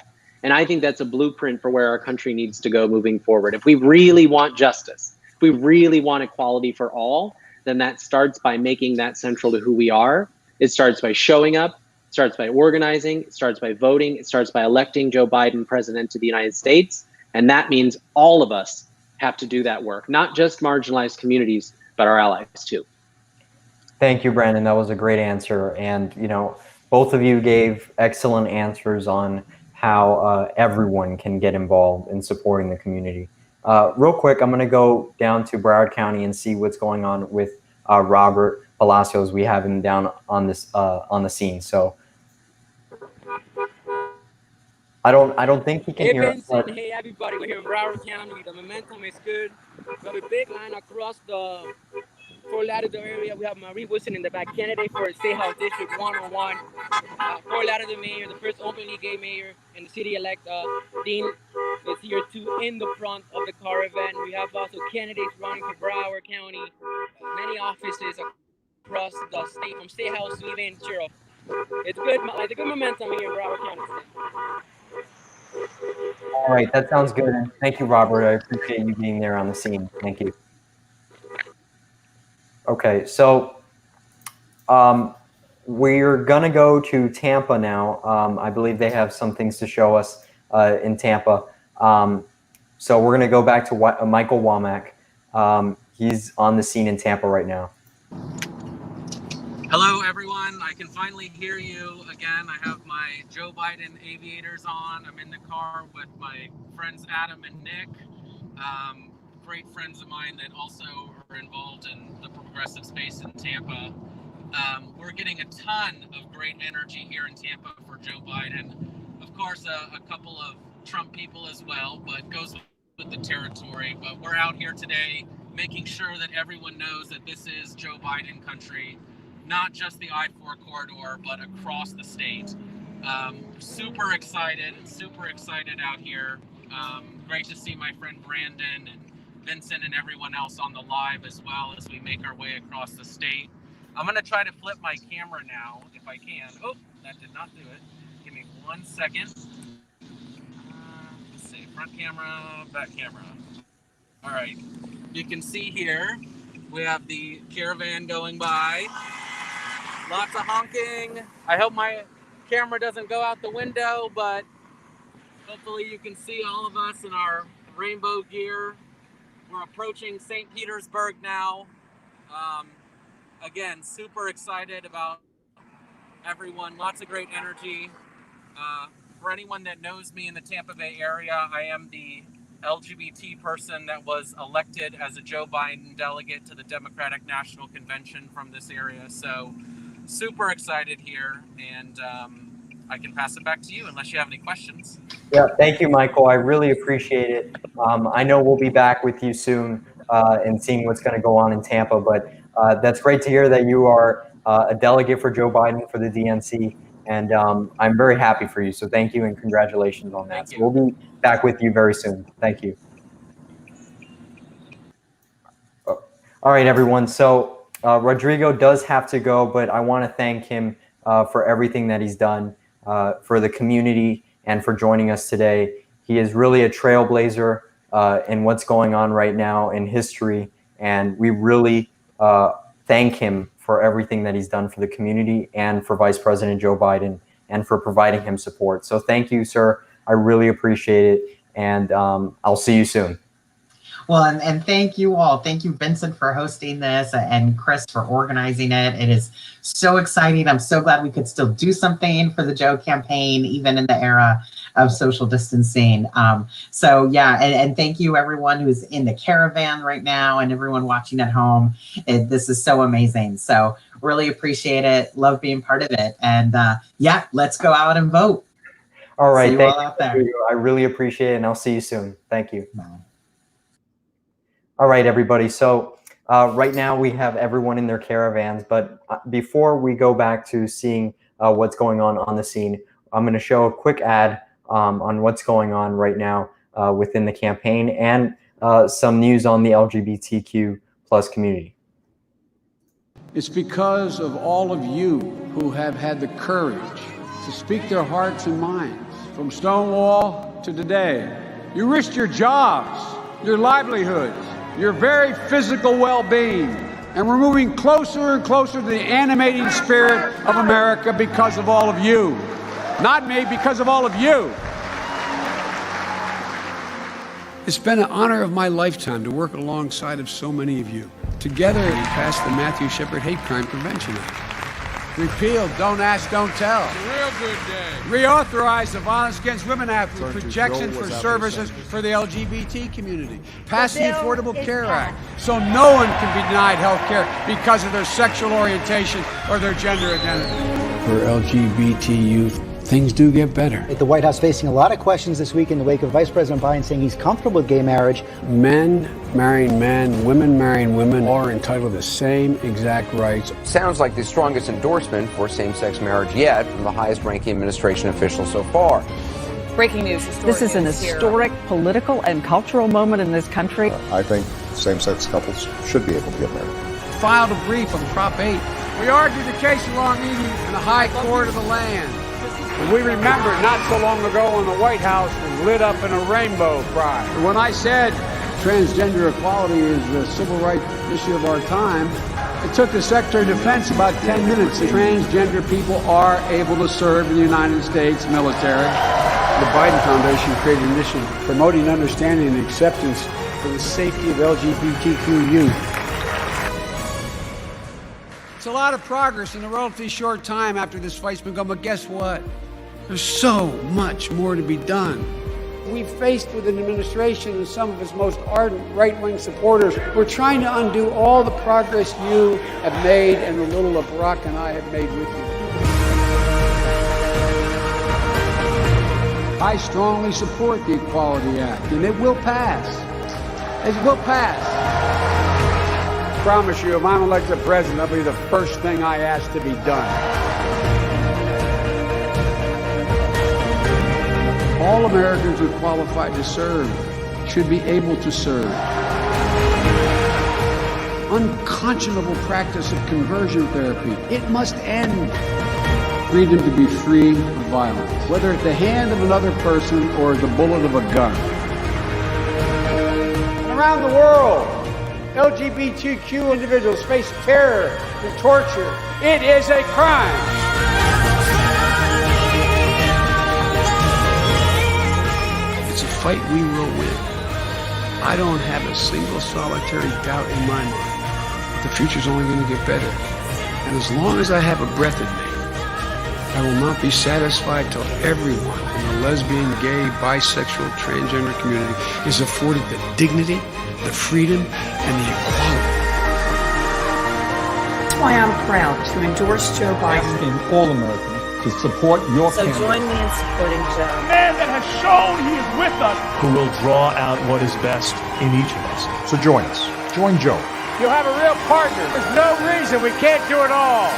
And I think that's a blueprint for where our country needs to go moving forward. If we really want justice, if we really want equality for all, then that starts by making that central to who we are. It starts by showing up, it starts by organizing, it starts by voting, it starts by electing Joe Biden president of the United States. And that means all of us have to do that work, not just marginalized communities, but our allies too. Thank you, Brandon. That was a great answer. And, you know, both of you gave excellent answers on how everyone can get involved in supporting the community. Real quick, I'm going to go down to Broward County and see what's going on with Robert Palacios. We have him down on this on the scene. So I don't think he can Hey, hear us. Vincent. Hey, everybody. We're here in Broward County. The momentum is good. We have a big line across the Fort Lauderdale area. We have Marie Wilson in the back, candidate for State House District 101. Fort Lauderdale mayor, the first openly gay mayor, and the city-elect Dean is here too in the front of the Caravan. We have also candidates running for Broward County, many offices across the state, from State House to even sheriff. It's good. It's a good momentum here in Broward County. All right, that sounds good. Thank you, Robert. I appreciate you being there on the scene. Thank you. Okay, so we're gonna go to Tampa now. I believe they have some things to show us in Tampa. So we're gonna go back to Michael Womack. He's on the scene in Tampa right now. Hello, everyone. I can finally hear you again. I have my Joe Biden aviators on. I'm in the car with my friends Adam and Nick, great friends of mine that also are involved in the progressive space in Tampa. We're getting a ton of great energy here in Tampa for Joe Biden. Of course, a couple of Trump people as well, but goes with the territory. But we're out here today making sure that everyone knows that this is Joe Biden country. Not just the I-4 corridor, but across the state. Super excited out here. Great to see my friend Brandon and Vincent and everyone else on the live as well as we make our way across the state. I'm gonna try to flip my camera now, if I can. Oh, that did not do it. Give me 1 second. Let's see, front camera, back camera. All right, you can see here, we have the Caravan going by. Lots of honking. I hope my camera doesn't go out the window, but hopefully you can see all of us in our rainbow gear. We're approaching St. Petersburg now. Again, super excited about everyone. Lots of great energy. For anyone that knows me in the Tampa Bay area, I am the LGBT person that was elected as a Joe Biden delegate to the Democratic National Convention from this area. So super excited here, and I can pass it back to you unless you have any questions. Yeah, thank you, Michael. I really appreciate it. I know we'll be back with you soon and seeing what's going to go on in Tampa, but that's great to hear that you are a delegate for Joe Biden for the DNC, and I'm very happy for you. So thank you and congratulations on that. Thank So you. we'll be back with you very soon. Thank you. All right, everyone. So Rodrigo does have to go, but I want to thank him for everything that he's done for the community and for joining us today. He is really a trailblazer in what's going on right now in history, and we really thank him for everything that he's done for the community and for Vice President Joe Biden and for providing him support. So thank you, sir. I really appreciate it, and I'll see you soon. Well, and thank you all. Thank you, Vincent, for hosting this and Chris for organizing it. It is so exciting. I'm so glad we could still do something for the Joe campaign, even in the era of social distancing. So yeah, and thank you everyone who's in the Caravan right now and everyone watching at home. This is so amazing. So really appreciate it. Love being part of it. And yeah, let's go out and vote. All right. See you all out there. I really appreciate it, and I'll see you soon. Thank you. Bye. All right, everybody. So right now we have everyone in their caravans, but before we go back to seeing what's going on the scene, I'm going to show a quick ad on what's going on right now within the campaign and some news on the LGBTQ plus community. It's because of all of you who have had the courage to speak their hearts and minds. From Stonewall to today, you risked your jobs, your livelihoods, your very physical well-being, and we're moving closer and closer to the animating spirit of America because of all of you. Not me, because of all of you. It's been an honor of my lifetime to work alongside of so many of you. Together, we passed the Matthew Shepard Hate Crime Prevention Act. Repealed Don't Ask, Don't Tell. It's a real good day. Reauthorized the Violence Against Women Act with projections for services for the LGBT community. Passed the Affordable Care Act so no one can be denied health care because of their sexual orientation or their gender identity. For LGBT youth, things do get better. The White House facing a lot of questions this week in the wake of Vice President Biden saying he's comfortable with gay marriage. Men marrying men, women marrying women, all are entitled to the same exact rights. Sounds like the strongest endorsement for same-sex marriage yet from the highest-ranking administration official so far. Breaking news. This is an historic political and cultural moment in this country. I think same-sex couples should be able to get married. Filed a brief on Prop 8. We argued the case along in the High Court of the land. And we remember not so long ago when the White House was lit up in a rainbow pride. When I said transgender equality is the civil rights issue of our time, it took the Secretary of Defense about 10 minutes. Transgender people are able to serve in the United States military. The Biden Foundation created an initiative promoting understanding and acceptance for the safety of LGBTQ youth. It's a lot of progress in a relatively short time after this fight's been going, but guess what? There's so much more to be done. We've faced with an administration and some of its most ardent right-wing supporters. We're trying to undo all the progress you have made and the little that Barack and I have made with you. I strongly support the Equality Act, and it will pass. It will pass. I promise you, if I'm elected president, that'll be the first thing I ask to be done. All Americans who qualify to serve should be able to serve. Unconscionable practice of conversion therapy, it must end. Freedom to be free of violence, whether at the hand of another person or the bullet of a gun. And around the world, LGBTQ individuals face terror and torture. It is a crime. It's a fight we will win. I don't have a single solitary doubt in my mind. The future's only going to get better. And as long as I have a breath in me, I will not be satisfied till everyone in the lesbian, gay, bisexual, transgender community is afforded the dignity, the freedom, and the equality. That's why I'm proud to endorse Joe Biden. Asking all Americans to support your So candidate. join me in supporting Joe. A man that has shown he is with us. Who will draw out what is best in each of us. So join us. Join Joe. You'll have a real partner. There's no reason we can't do it all.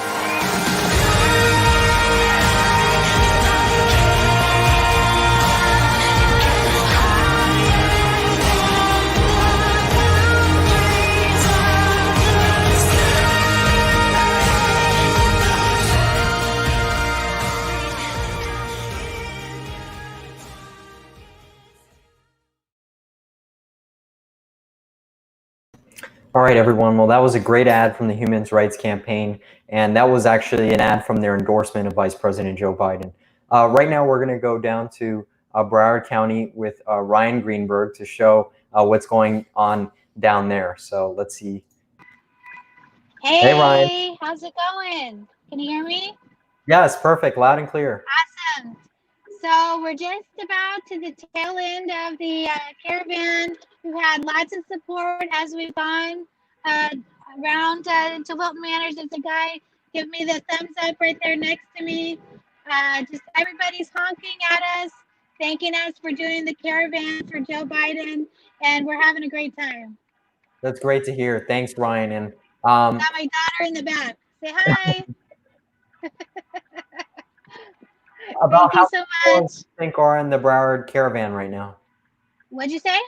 All right, everyone. Well, that was a great ad from the Human Rights Campaign, and that was actually an ad from their endorsement of Vice President Joe Biden. Right now, we're going to go down to Broward County with Ryan Greenberg to show what's going on down there. So let's see. Hey, Ryan. how's it going? Can you hear me? Yes, perfect. Loud and clear. Awesome. So we're just about to the tail end of the caravan. We've had lots of support as we've gone around to Wilton Manors. There's a guy give me the thumbs up right there next to me. Just everybody's honking at us, thanking us for doing the caravan for Joe Biden, and we're having a great time. That's great to hear. Thanks, Ryan. And got my daughter in the back. Say hi. About Thank you so how much. do you think are in the Broward Caravan right now? What'd you say?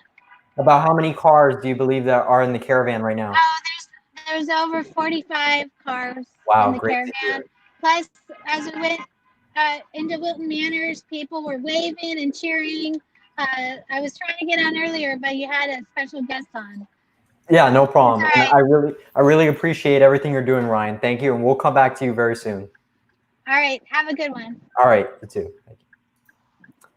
About how many cars do you believe that are in the caravan right now? Oh, there's over 45 cars Wow, in the great to caravan. Plus, as we went into Wilton Manors, people were waving and cheering. I was trying to get on earlier, but you had a special guest on. Yeah, no problem. It's And all right. I really appreciate everything you're doing, Ryan. Thank you, and we'll come back to you very soon. All right, have a good one. All right, you too. Thank you.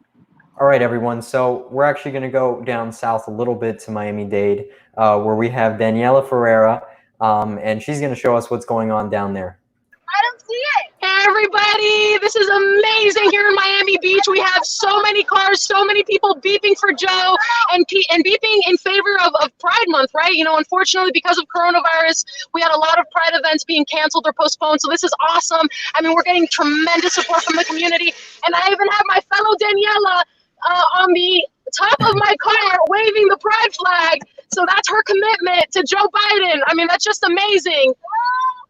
All right, everyone. So we're actually going to go down south a little bit to Miami-Dade, where we have Daniela Ferreira, and she's going to show us what's going on down there. I don't see it. Hey, everybody. This is amazing here in Miami Beach. We have so many cars, so many people beeping for Joe and beeping in favor of Pride Month, right? You know, unfortunately, because of coronavirus, we had a lot of Pride events being canceled or postponed. So this is awesome. I mean, we're getting tremendous support from the community. And I even have my fellow Daniela on the top of my car waving the Pride flag. So that's her commitment to Joe Biden. I mean, that's just amazing.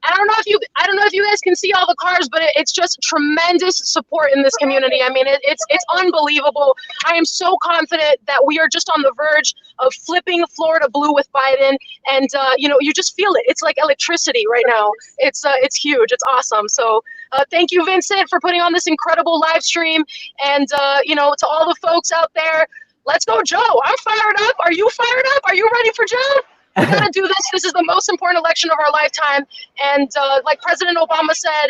I don't know if you guys can see all the cars, but it's just tremendous support in this community. I mean, it's unbelievable. I am so confident that we are just on the verge of flipping Florida blue with Biden, and you know, you just feel it. It's like electricity right now. It's huge. It's awesome. So thank you, Vincent, for putting on this incredible live stream, and you know, to all the folks out there, let's go, Joe. I'm fired up. Are you fired up? Are you ready for Joe? We gotta do this. This is the most important election of our lifetime. And like President Obama said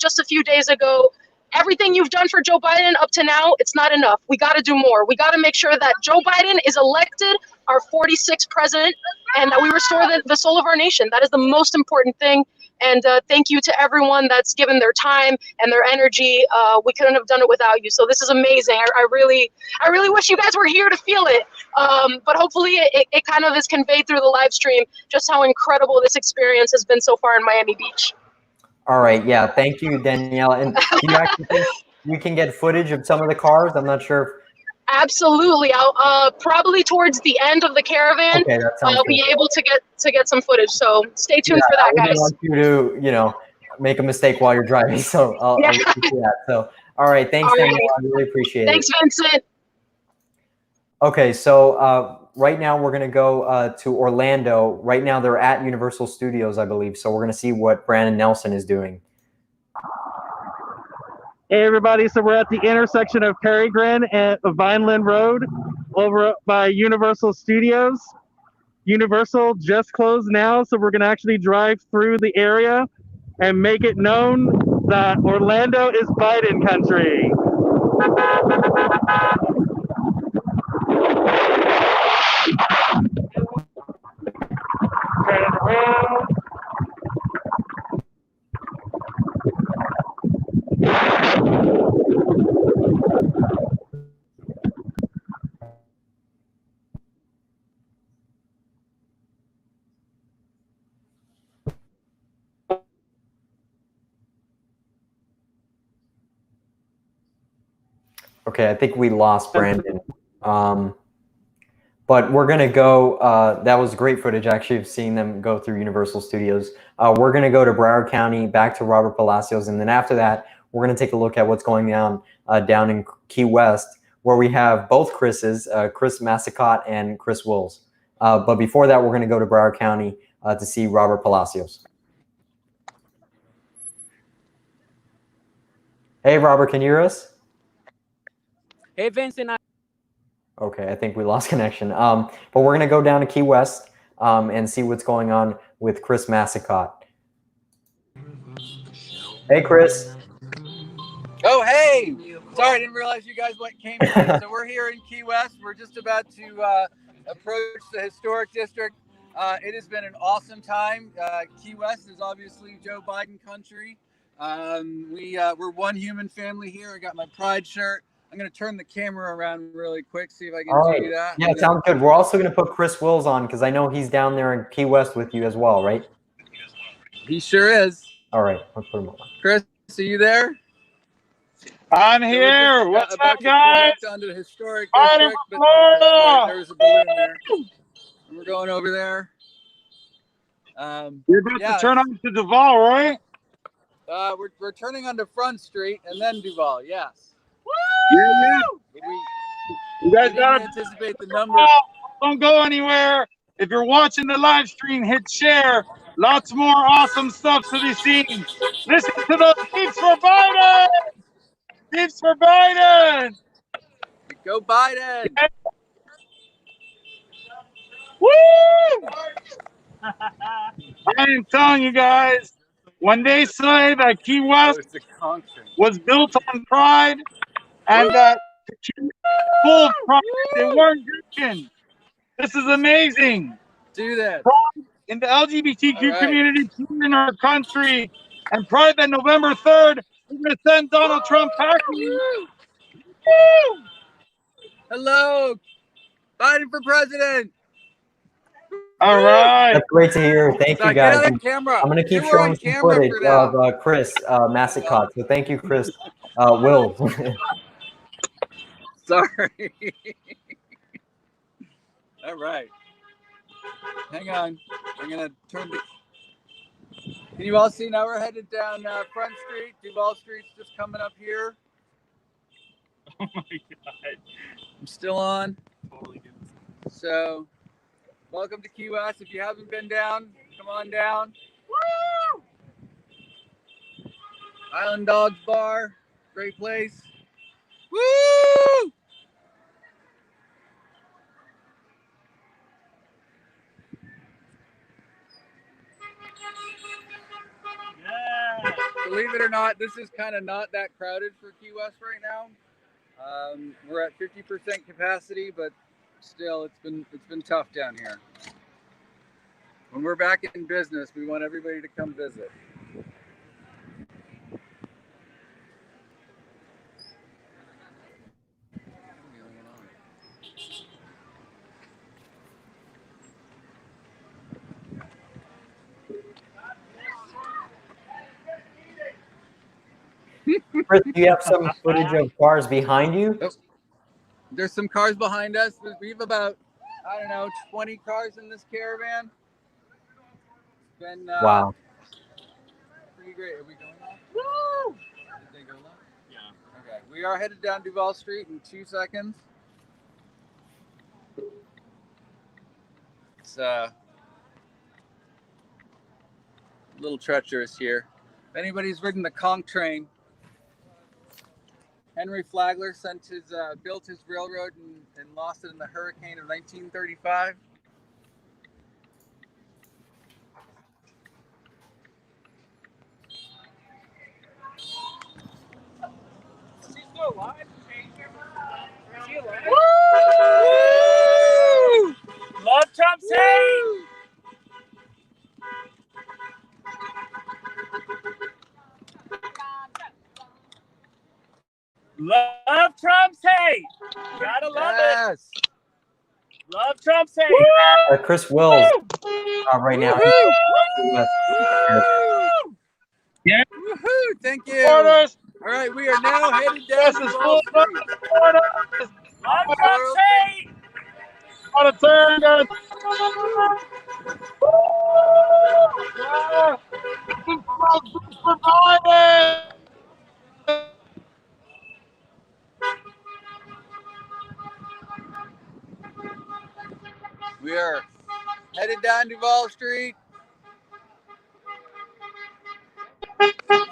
just a few days ago, everything you've done for Joe Biden up to now, it's not enough. We gotta do more. We gotta make sure that Joe Biden is elected our 46th president and that we restore the soul of our nation. That is the most important thing. And thank you to everyone that's given their time and their energy. We couldn't have done it without you. So this is amazing. I really wish you guys were here to feel it. But hopefully it kind of is conveyed through the live stream just how incredible this experience has been so far in Miami Beach. All right. Yeah. Thank you, Daniela. And do you actually think we can get footage of some of the cars? I'm not sure if Absolutely. I'll probably towards the end of the caravan, Okay, that sounds I'll be good. able to get some footage. So stay tuned for I that, wouldn't guys. want you to, you know, make a mistake while you're driving. So I'll Yeah. let you do that. So, all right. Thanks, All right. Daniela. I really appreciate Thanks, it. Vincent. Okay. So right now we're going to go to Orlando. Right now they're at Universal Studios, I believe. So we're going to see what Brandon Nelson is doing. Hey everybody, so we're at the intersection of Peregrine and Vineland Road over by Universal Studios. Universal just closed now, so we're gonna actually drive through the area and make it known that Orlando is Biden country. Turn it around. Okay, I think we lost Brandon. But we're going to go, that was great footage, actually, of seeing them go through Universal Studios. We're going to go to Broward County, back to Robert Palacios, and then after that, we're going to take a look at what's going on down in Key West, where we have both Chris's, Chris Massicott and Chris Wills. But before that, we're going to go to Broward County to see Robert Palacios. Hey, Robert, can you hear us? Hey, Vincent. Okay, I think we lost connection. But we're going to go down to Key West and see what's going on with Chris Massicott. Hey, Chris. Oh, hey! Sorry, I didn't realize you guys came in. So we're here in Key West. We're just about to approach the historic district. It has been an awesome time. Key West is obviously Joe Biden country. We're one human family here. I got my Pride shirt. I'm going to turn the camera around really quick, see if I can do that. Yeah, sounds good. We're also going to put Chris Wills on because I know he's down there in Key West with you as well, right? He sure is. All right, let's put him on. Chris, are you there? I'm here. What's up, guys? Onto the historic Biden, district, but Florida. there's a balloon there. We're going over there. You're about to turn on to Duval, right? We're turning onto Front Street and then Duval. Yes. Yeah. You guys gotta anticipate the number. Don't go anywhere. If you're watching the live stream, hit share. Lots more awesome stuff to be seen. Listen to the beeps for Biden. Beeps for Biden. Go Biden. Yeah. Woo! I am telling you guys, when they say that Key West was built on pride and that full of pride, they weren't joking. This is amazing. Do that. Pride in the LGBTQ community in our country, and pride that November 3rd, we're going to send Donald Trump packing. Hello, Biden for president. All right. That's great to hear. Thank you, guys. I'm going to keep showing some footage of Chris Massicott. So thank you, Chris Wills. Sorry. All right. Hang on. I'm going to turn the... Can you all see now we're headed down Front Street? Duval Street's just coming up here. Oh, my God. I'm still on. So... welcome to Key West. If you haven't been down, come on down. Woo! Island Dogs Bar, great place. Woo! Yeah. Believe it or not, this is kind of not that crowded for Key West right now. We're at 50% capacity, but still, it's been tough down here. When we're back in business, we want everybody to come visit. Chris, do you have some footage of cars behind you? Oh, there's some cars behind us. We have about, I don't know, 20 cars in this caravan. It's been wow. Pretty great. Are we going off? Woo! Did they go left? Yeah. Okay. We are headed down Duval Street in 2 seconds. It's a little treacherous here. If anybody's ridden the conch train, Henry Flagler built his railroad and lost it in the hurricane of 1935. Is he still alive? Is he alive? Woo! Love Trump's hate! Love Trump's hate! Gotta love it! Love Trump's hate! Chris Wills right now. Yeah. Woohoo! Thank you. Supporters, All right, we are now headed down This to is Wall Street. Florida. On a turn, guys. Yeah. For Biden. We are headed down to Wall Street. Come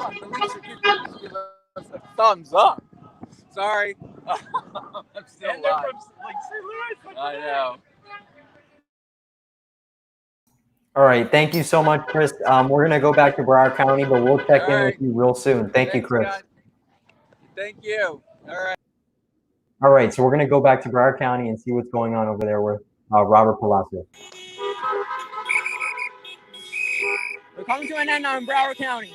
on, Alicia, give us a thumbs up. Sorry. I'm still live. I know. All right. Thank you so much, Chris. We're going to go back to Broward County, but we'll check All in right. with you real soon. Thank you, Thanks, Chris. Scott. Thank you. All right. All right. So we're going to go back to Broward County and see what's going on over there with Robert Palazzo. We're coming to an end now in Broward County.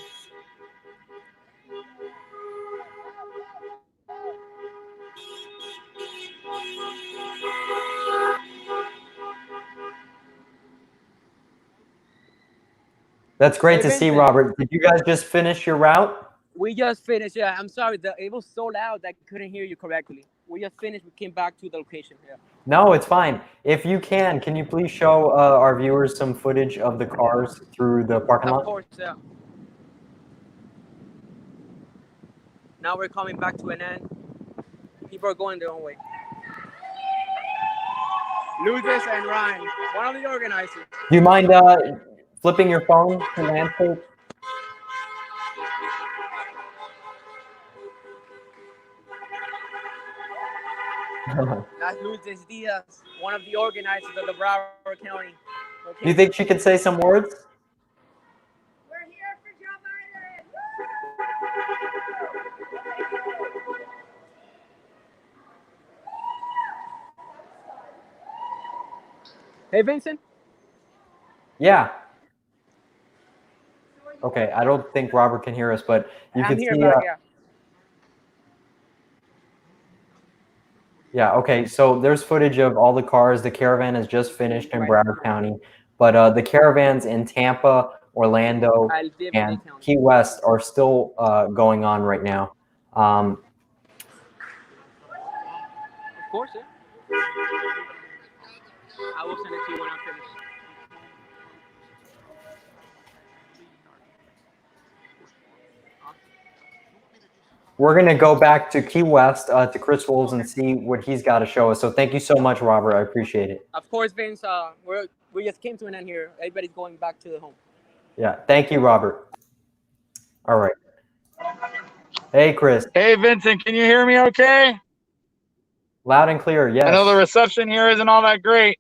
That's great Hey, to see, Vincent. Robert. Did you guys just finish your route? We just finished. Yeah, I'm sorry. It was so loud that I couldn't hear you correctly. We just finished. We came back to the location. Yeah. No, it's fine. If you can you please show our viewers some footage of the cars through the parking lot? Of course, yeah. Now we're coming back to an end. People are going their own way. Lucas and Ryan, one of the organizers. Do you mind flipping your phone to landscape? That's Lucas Diaz, one of the organizers of the Broward County. Do you think she could say some words? We're here for Joe Biden. Hey, Vincent. Yeah. Okay, I don't think Robert can hear us, but you can here, see. yeah. Yeah, okay, so there's footage of all the cars. The Caravan has just finished in Broward County, but the Caravans in Tampa, Orlando, and Key West are still going on right now. Of course, yeah. I will send it to you when I'm finished. We're going to go back to Key West to Chris Wolves and see what he's got to show us. So thank you so much, Robert. I appreciate it. Of course, Vince. We just came to an end here. Everybody's going back to the home. Yeah, thank you, Robert. All right. Hey, Chris. Hey, Vincent, can you hear me okay? Loud and clear, yes. I know the reception here isn't all that great.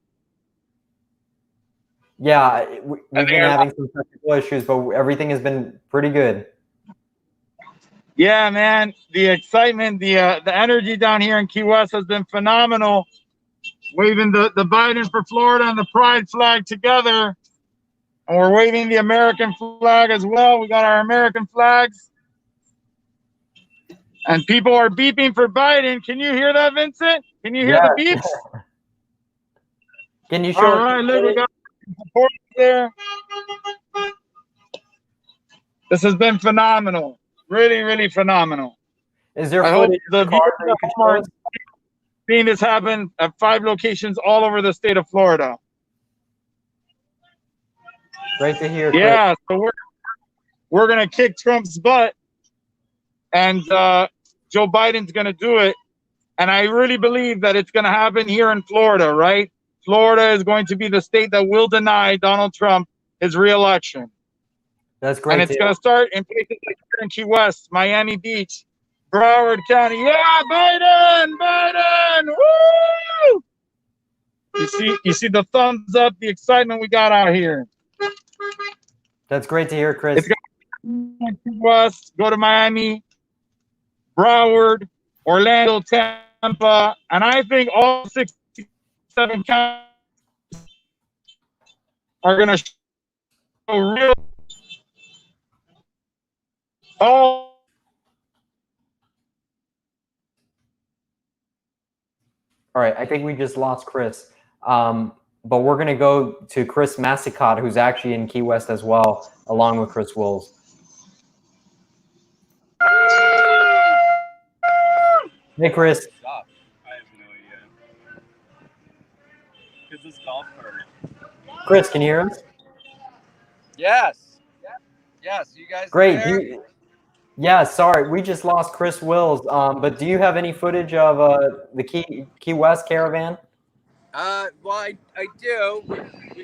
Yeah, we've been having some technical issues, but everything has been pretty good. Yeah, man, the excitement, the energy down here in Key West has been phenomenal. Waving the Biden for Florida and the Pride flag together. And we're waving the American flag as well. We got our American flags. And people are beeping for Biden. Can you hear that, Vincent? Can you hear the beeps? Can you show All right, look, we got support there. This has been phenomenal. Really, really phenomenal. Is there I hope footage the of the car that you viewers can at show home are us? seeing this happen at 5 locations all over the state of Florida. Great to hear, Chris. Yeah, so we're gonna kick Trump's butt, and Joe Biden's gonna do it. And I really believe that it's gonna happen here in Florida, right? Florida is going to be the state that will deny Donald Trump his re-election. That's great. And it's gonna start in places like here in Key West, Miami Beach, Broward County. Yeah, Biden! Woo! You see the thumbs up, the excitement we got out here. That's great to hear, Chris. It's going to Key West, go to Miami, Broward, Orlando, Tampa, and I think all 67 counties are going to show real. Oh, All right, I think we just lost Chris. But we're going to go to Chris Massicott, who's actually in Key West as well, along with Chris Wills. Hey, Chris. Stop. I have no idea. Because this golf cart. Chris, can you hear us? Yes. Yes. You guys Great. there? Yeah, sorry, we just lost Chris Wills. But do you have any footage of the Key West Caravan? Well, I do.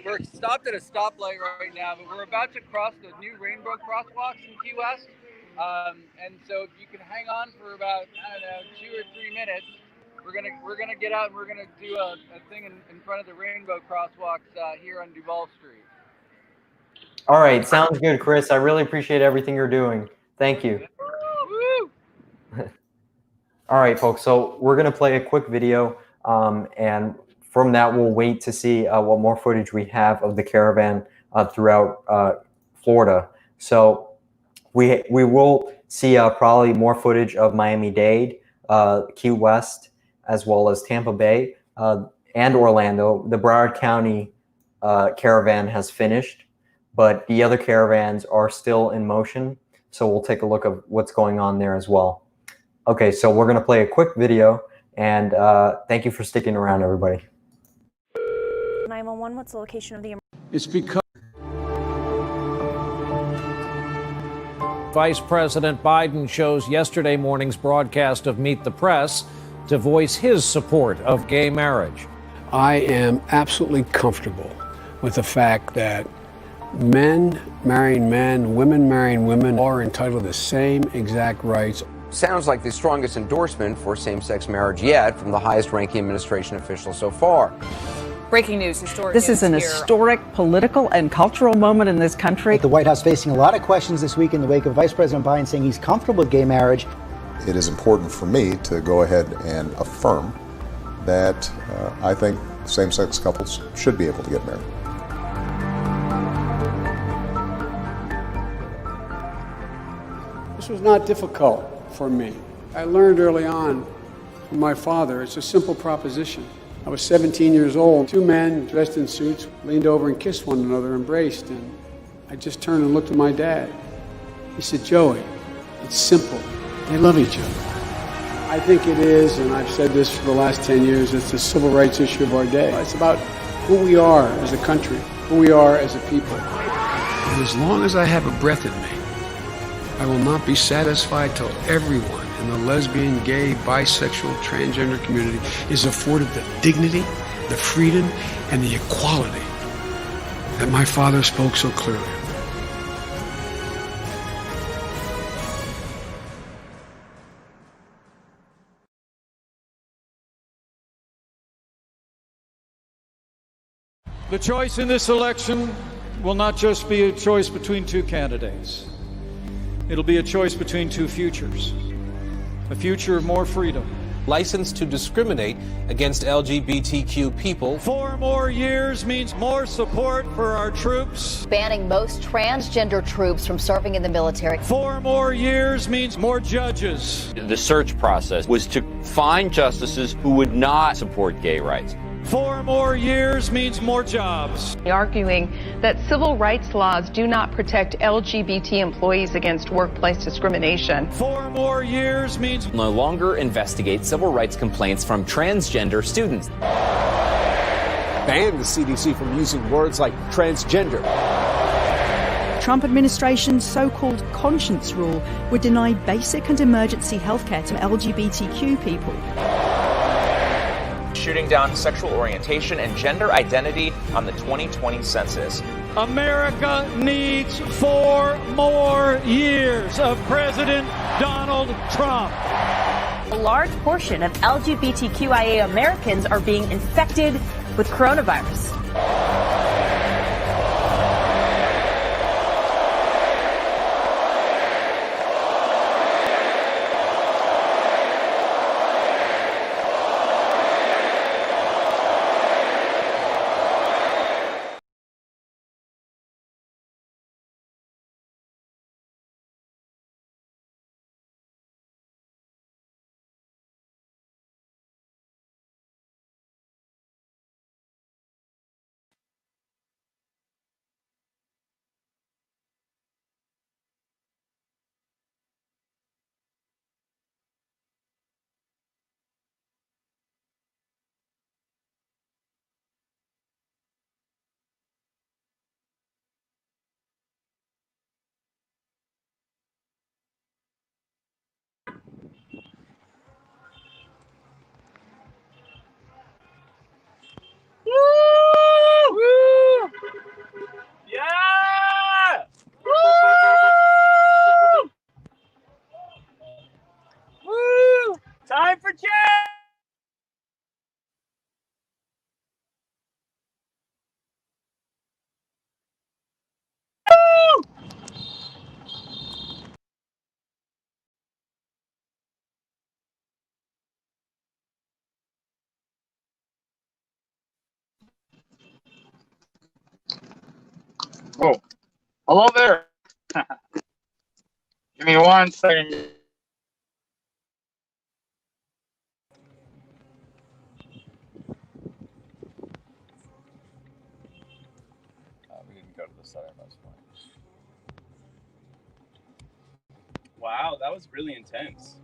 We're stopped at a stoplight right now, but we're about to cross the new rainbow crosswalks in Key West. And so if you can hang on for about, I don't know, 2 or 3 minutes, we're gonna get out and we're gonna do a thing in front of the rainbow crosswalks here on Duval Street. All right, sounds good, Chris. I really appreciate everything you're doing. Thank you. Woo! All right, folks, so we're going to play a quick video, and from that, we'll wait to see what more footage we have of the Caravan throughout Florida. So we will see probably more footage of Miami-Dade, Key West, as well as Tampa Bay and Orlando. The Broward County Caravan has finished, but the other caravans are still in motion. So we'll take a look at what's going on there as well. Okay, so we're going to play a quick video, and thank you for sticking around, everybody. 911, what's the location of the emergency? It's because Vice President Biden chose yesterday morning's broadcast of Meet the Press to voice his support of gay marriage. I am absolutely comfortable with the fact that men marrying men, women marrying women are entitled to the same exact rights. Sounds like the strongest endorsement for same-sex marriage yet from the highest-ranking administration official so far. Breaking news, this is an historic political and cultural moment in this country. The White House facing a lot of questions this week in the wake of Vice President Biden saying he's comfortable with gay marriage. It is important for me to go ahead and affirm that I think same-sex couples should be able to get married. This was not difficult for me. I learned early on from my father, it's a simple proposition. I was 17 years old. 2 men dressed in suits leaned over and kissed one another, embraced, and I just turned and looked at my dad. He said, Joey, it's simple. They love each other. I think it is, and I've said this for the last 10 years, it's the civil rights issue of our day. It's about who we are as a country, who we are as a people. And as long as I have a breath in me, I will not be satisfied till everyone in the lesbian, gay, bisexual, transgender community is afforded the dignity, the freedom, and the equality that my father spoke so clearly. The choice in this election will not just be a choice between 2 candidates. It'll be a choice between 2 futures. A future of more freedom. License to discriminate against LGBTQ people. 4 more years means more support for our troops. Banning most transgender troops from serving in the military. 4 more years means more judges. The search process was to find justices who would not support gay rights. 4 more years means more jobs. Arguing that civil rights laws do not protect LGBT employees against workplace discrimination. 4 more years means no longer investigate civil rights complaints from transgender students. Ban the CDC from using words like transgender. Trump administration's so-called conscience rule would deny basic and emergency healthcare to LGBTQ people. Shooting down sexual orientation and gender identity on the 2020 census. America needs 4 more years of President Donald Trump. A large portion of LGBTQIA Americans are being infected with coronavirus. Whoa. Hello there. Give me 1 second. We didn't go to the southernmost point. Wow, that was really intense.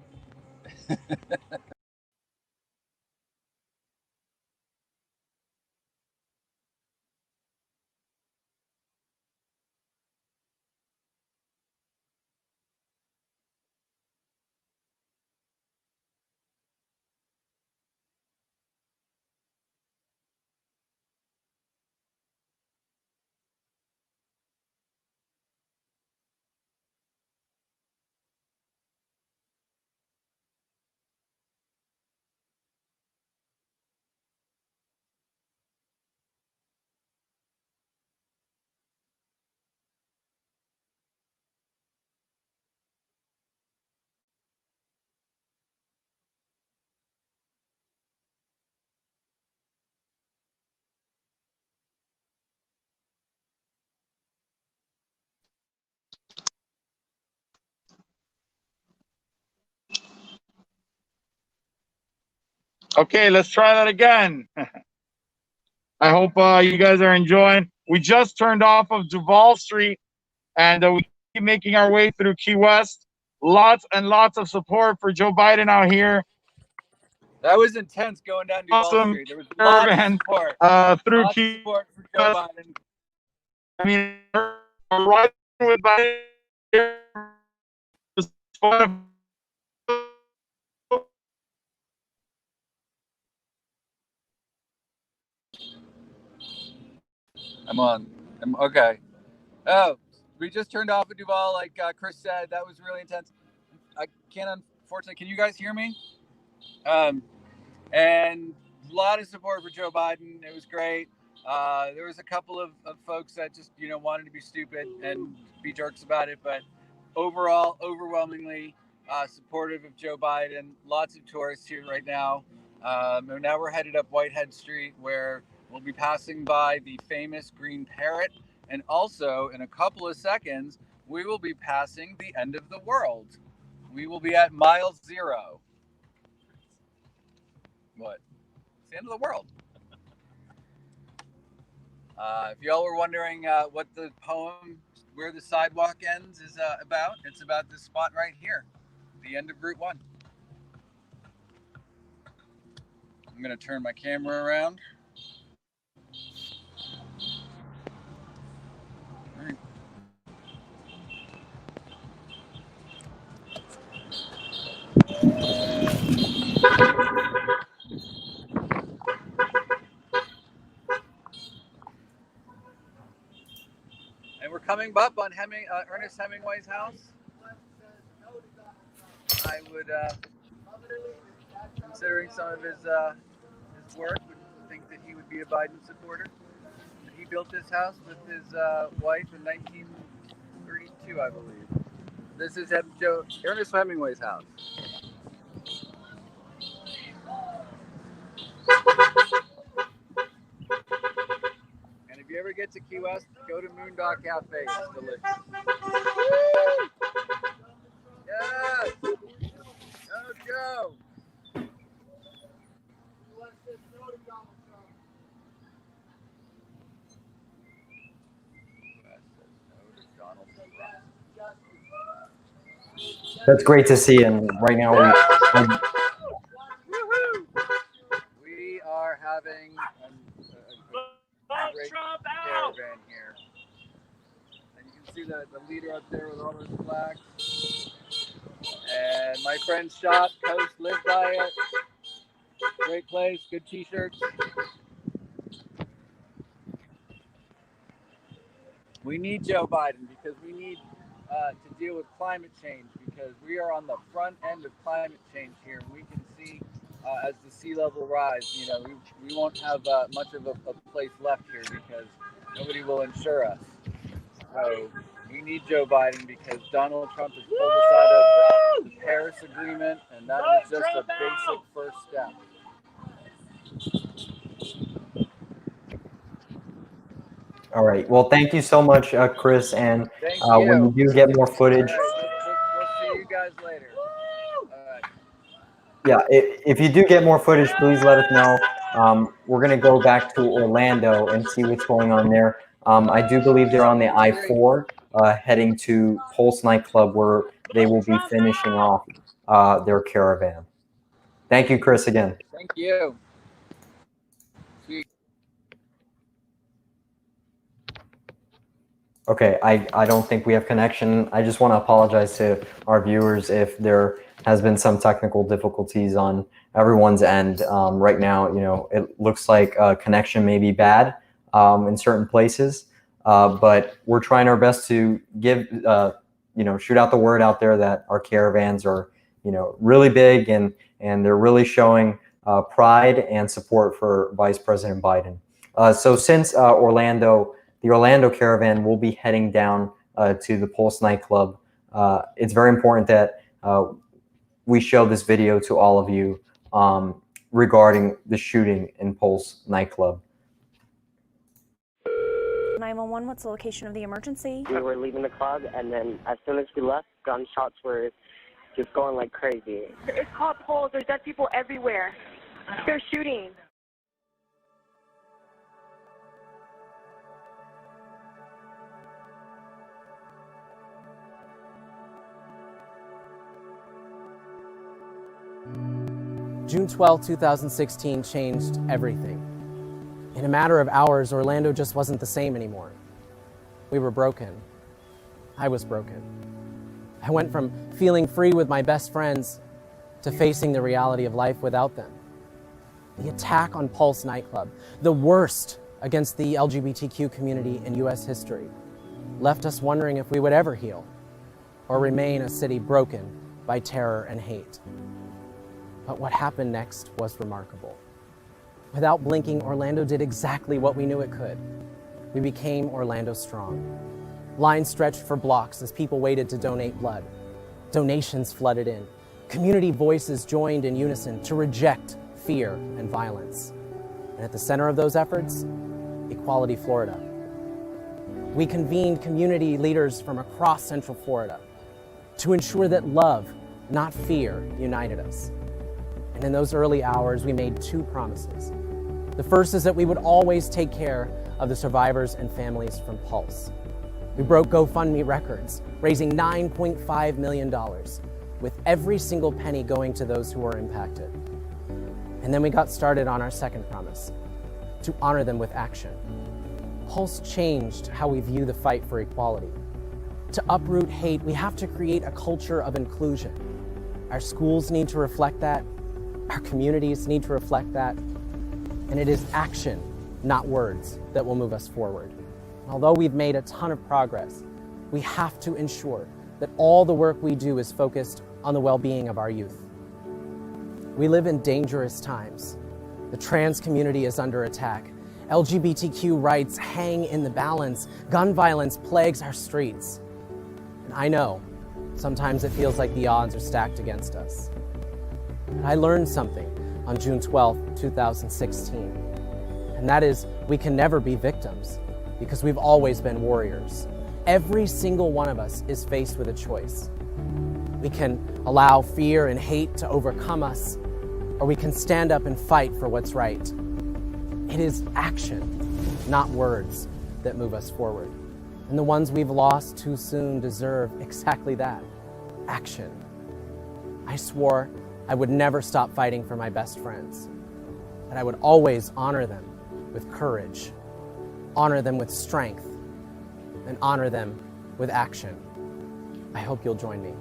Okay, let's try that again. I hope you guys are enjoying. We just turned off of Duval Street, and we keep making our way through Key West. Lots and lots of support for Joe Biden out here. That was intense going down Duval Awesome Street. There was a lot of Caravan support. through Lots of Key support for Joe West. Biden. I mean, we're right with Biden. I'm on. Okay. Oh, we just turned off at Duval, like Chris said. That was really intense. I can't, unfortunately. Can you guys hear me? And a lot of support for Joe Biden. It was great. There was a couple of folks that just wanted to be stupid and be jerks about it, but overall, overwhelmingly supportive of Joe Biden. Lots of tourists here right now. And now we're headed up Whitehead Street, where we'll be passing by the famous Green Parrot, and also in a couple of seconds we will be passing the end of the world. We will be at mile 0. What? It's the end of the world. If y'all were wondering what the poem "Where the Sidewalk Ends" is about, it's about this spot right here, the end of Route 1. I'm going to turn my camera around. All right. And we're coming up on Ernest Hemingway's house. I would, considering some of his work, would think that he would be a Biden supporter. He built this house with his wife in 1932, I believe. This is Ernest Hemingway's house. And if you ever get to Key West, go to Moondog Cafe. It's delicious. Yes! Go, Joe! That's great to see. And right now, we are having a great caravan here. And you can see the leader up there with all those flags. And my friend's shop, Coast, live by it. Great place, good t-shirts. We need Joe Biden because we need to deal with climate change, because we are on the front end of climate change here. And we can see as the sea level rise, we won't have much of a place left here because nobody will insure us. So we need Joe Biden because Donald Trump has pulled us out of the Paris Agreement, and that is just a basic first step. All right. Well, thank you so much, Chris. And Thank when you you. do get more footage, All right, we'll see you guys later. All right. yeah, if you do get more footage, please let us know. We're going to go back to Orlando and see what's going on there. I do believe they're on the I-4 heading to Pulse nightclub where they will be finishing off their caravan. Thank you, Chris, again. Thank you. See you. Okay, I don't think we have connection. I just want to apologize to our viewers if there has been some technical difficulties on everyone's end. Right now, you know, it looks like connection may be bad in certain places, but we're trying our best to give, you know, shoot out the word out there that our caravans are, you know, really big and they're really showing pride and support for Vice President Biden. So since the Orlando Caravan will be heading down to the Pulse nightclub. It's very important that we show this video to all of you regarding the shooting in Pulse nightclub. 911, what's the location of the emergency? We were leaving the club, and then as soon as we left, gunshots were just going like crazy. It's called Pulse. There's dead people everywhere. They're shooting. June 12, 2016 changed everything. In a matter of hours, Orlando just wasn't the same anymore. We were broken. I was broken. I went from feeling free with my best friends to facing the reality of life without them. The attack on Pulse nightclub, the worst against the LGBTQ community in US history, left us wondering if we would ever heal or remain a city broken by terror and hate. But what happened next was remarkable. Without blinking, Orlando did exactly what we knew it could. We became Orlando strong. Lines stretched for blocks as people waited to donate blood. Donations flooded in. Community voices joined in unison to reject fear and violence. And at the center of those efforts, Equality Florida. We convened community leaders from across Central Florida to ensure that love, not fear, united us. And in those early hours, we made two promises. The first is that we would always take care of the survivors and families from Pulse. We broke GoFundMe records, raising $9.5 million, with every single penny going to those who were impacted. And then we got started on our second promise, to honor them with action. Pulse changed how we view the fight for equality. To uproot hate, we have to create a culture of inclusion. Our schools need to reflect that. Our communities need to reflect that, and it is action, not words, that will move us forward. Although we've made a ton of progress, we have to ensure that all the work we do is focused on the well-being of our youth. We live in dangerous times. The trans community is under attack. LGBTQ rights hang in the balance. Gun violence plagues our streets. And I know, sometimes it feels like the odds are stacked against us. I learned something on June 12, 2016, and that is we can never be victims because we've always been warriors. Every single one of us is faced with a choice. We can allow fear and hate to overcome us, or we can stand up and fight for what's right. It is action, not words, that move us forward. And the ones we've lost too soon deserve exactly that, action. I swore I would never stop fighting for my best friends, and I would always honor them with courage, honor them with strength, and honor them with action. I hope you'll join me.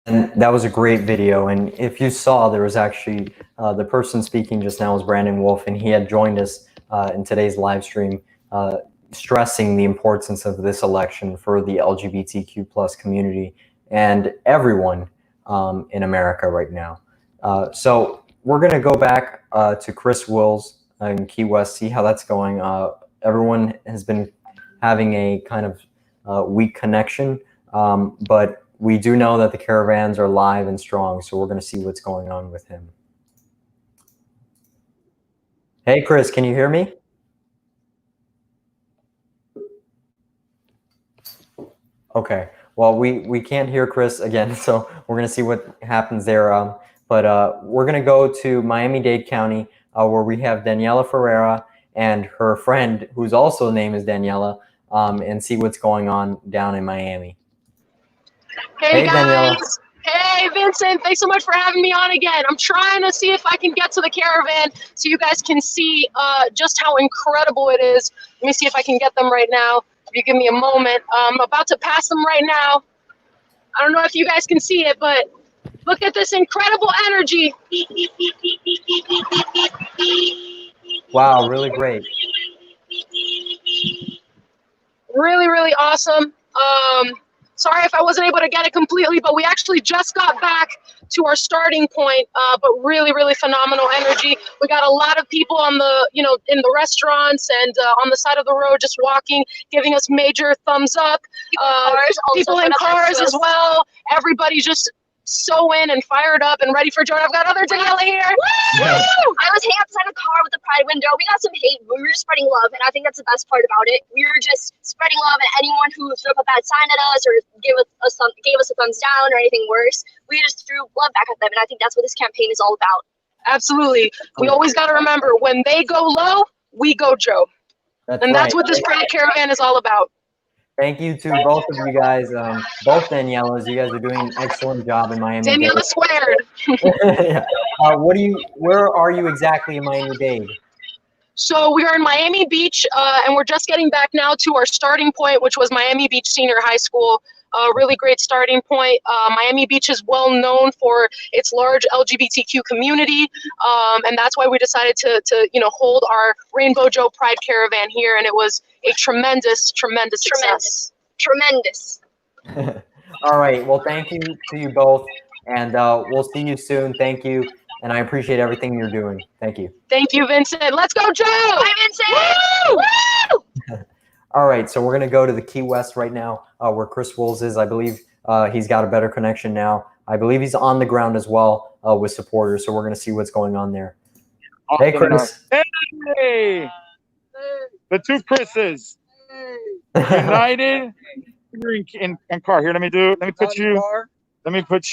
And that was a great video. And if you saw, there was actually the person speaking just now was Brandon Wolf, and he had joined us in today's live stream, stressing the importance of this election for the LGBTQ plus community and everyone in America right now. So we're going to go back to Chris Wills in Key West, see how that's going. Everyone has been having a kind of weak connection. But we do know that the Caravans are live and strong, so we're going to see what's going on with him. Hey, Chris, can you hear me? Okay. Well, we can't hear Chris again, so we're going to see what happens there. But we're going to go to Miami-Dade County, where we have Daniela Ferreira and her friend, whose also name is Daniela, and see what's going on down in Miami. Hey guys. Daniela. Hey Vincent, thanks so much for having me on again. I'm trying to see if I can get to the Caravan so you guys can see just how incredible it is. Let me see if I can get them right now. If you give me a moment. I'm about to pass them right now. I don't know if you guys can see it, but look at this incredible energy. Wow, really great. Really, really awesome. Sorry if I wasn't able to get it completely, but we actually just got back to our starting point, but really, really phenomenal energy. We got a lot of people on the, in the restaurants and on the side of the road just walking, giving us major thumbs up. People in cars as well. Everybody's just so in and fired up and ready for joy. I've got other Daniela here. Woo! I was hanging outside the car with the pride window. We got some hate, but we were just spreading love, and I think that's the best part about it. We were just spreading love, and anyone who threw up a bad sign at us or gave us a thumbs down or anything worse, we just threw love back at them, and I think that's what this campaign is all about. Absolutely. We always got to remember, when they go low, we go Joe. That's what this Pride Caravan is all about. Thank you to both of you guys, both Danielas. You guys are doing an excellent job in Miami. Daniela squared. Yeah. Where are you exactly in Miami-Dade? So we are in Miami Beach, and we're just getting back now to our starting point, which was Miami Beach Senior High School. A really great starting point. Miami Beach is well known for its large LGBTQ community, and that's why we decided to hold our Rainbow Joe Pride Caravan here, and it was a tremendous success. Tremendous. All right. Well, thank you to you both, and we'll see you soon. Thank you, and I appreciate everything you're doing. Thank you. Thank you, Vincent. Let's go, Joe! Bye, Vincent! Woo! Woo! All right, so we're going to go to the Key West right now, where Chris Wills is. I believe he's got a better connection now. I believe he's on the ground as well with supporters, so we're going to see what's going on there. Hey, Chris. Hey! The two Chris's. United. You're in car. Here, let me put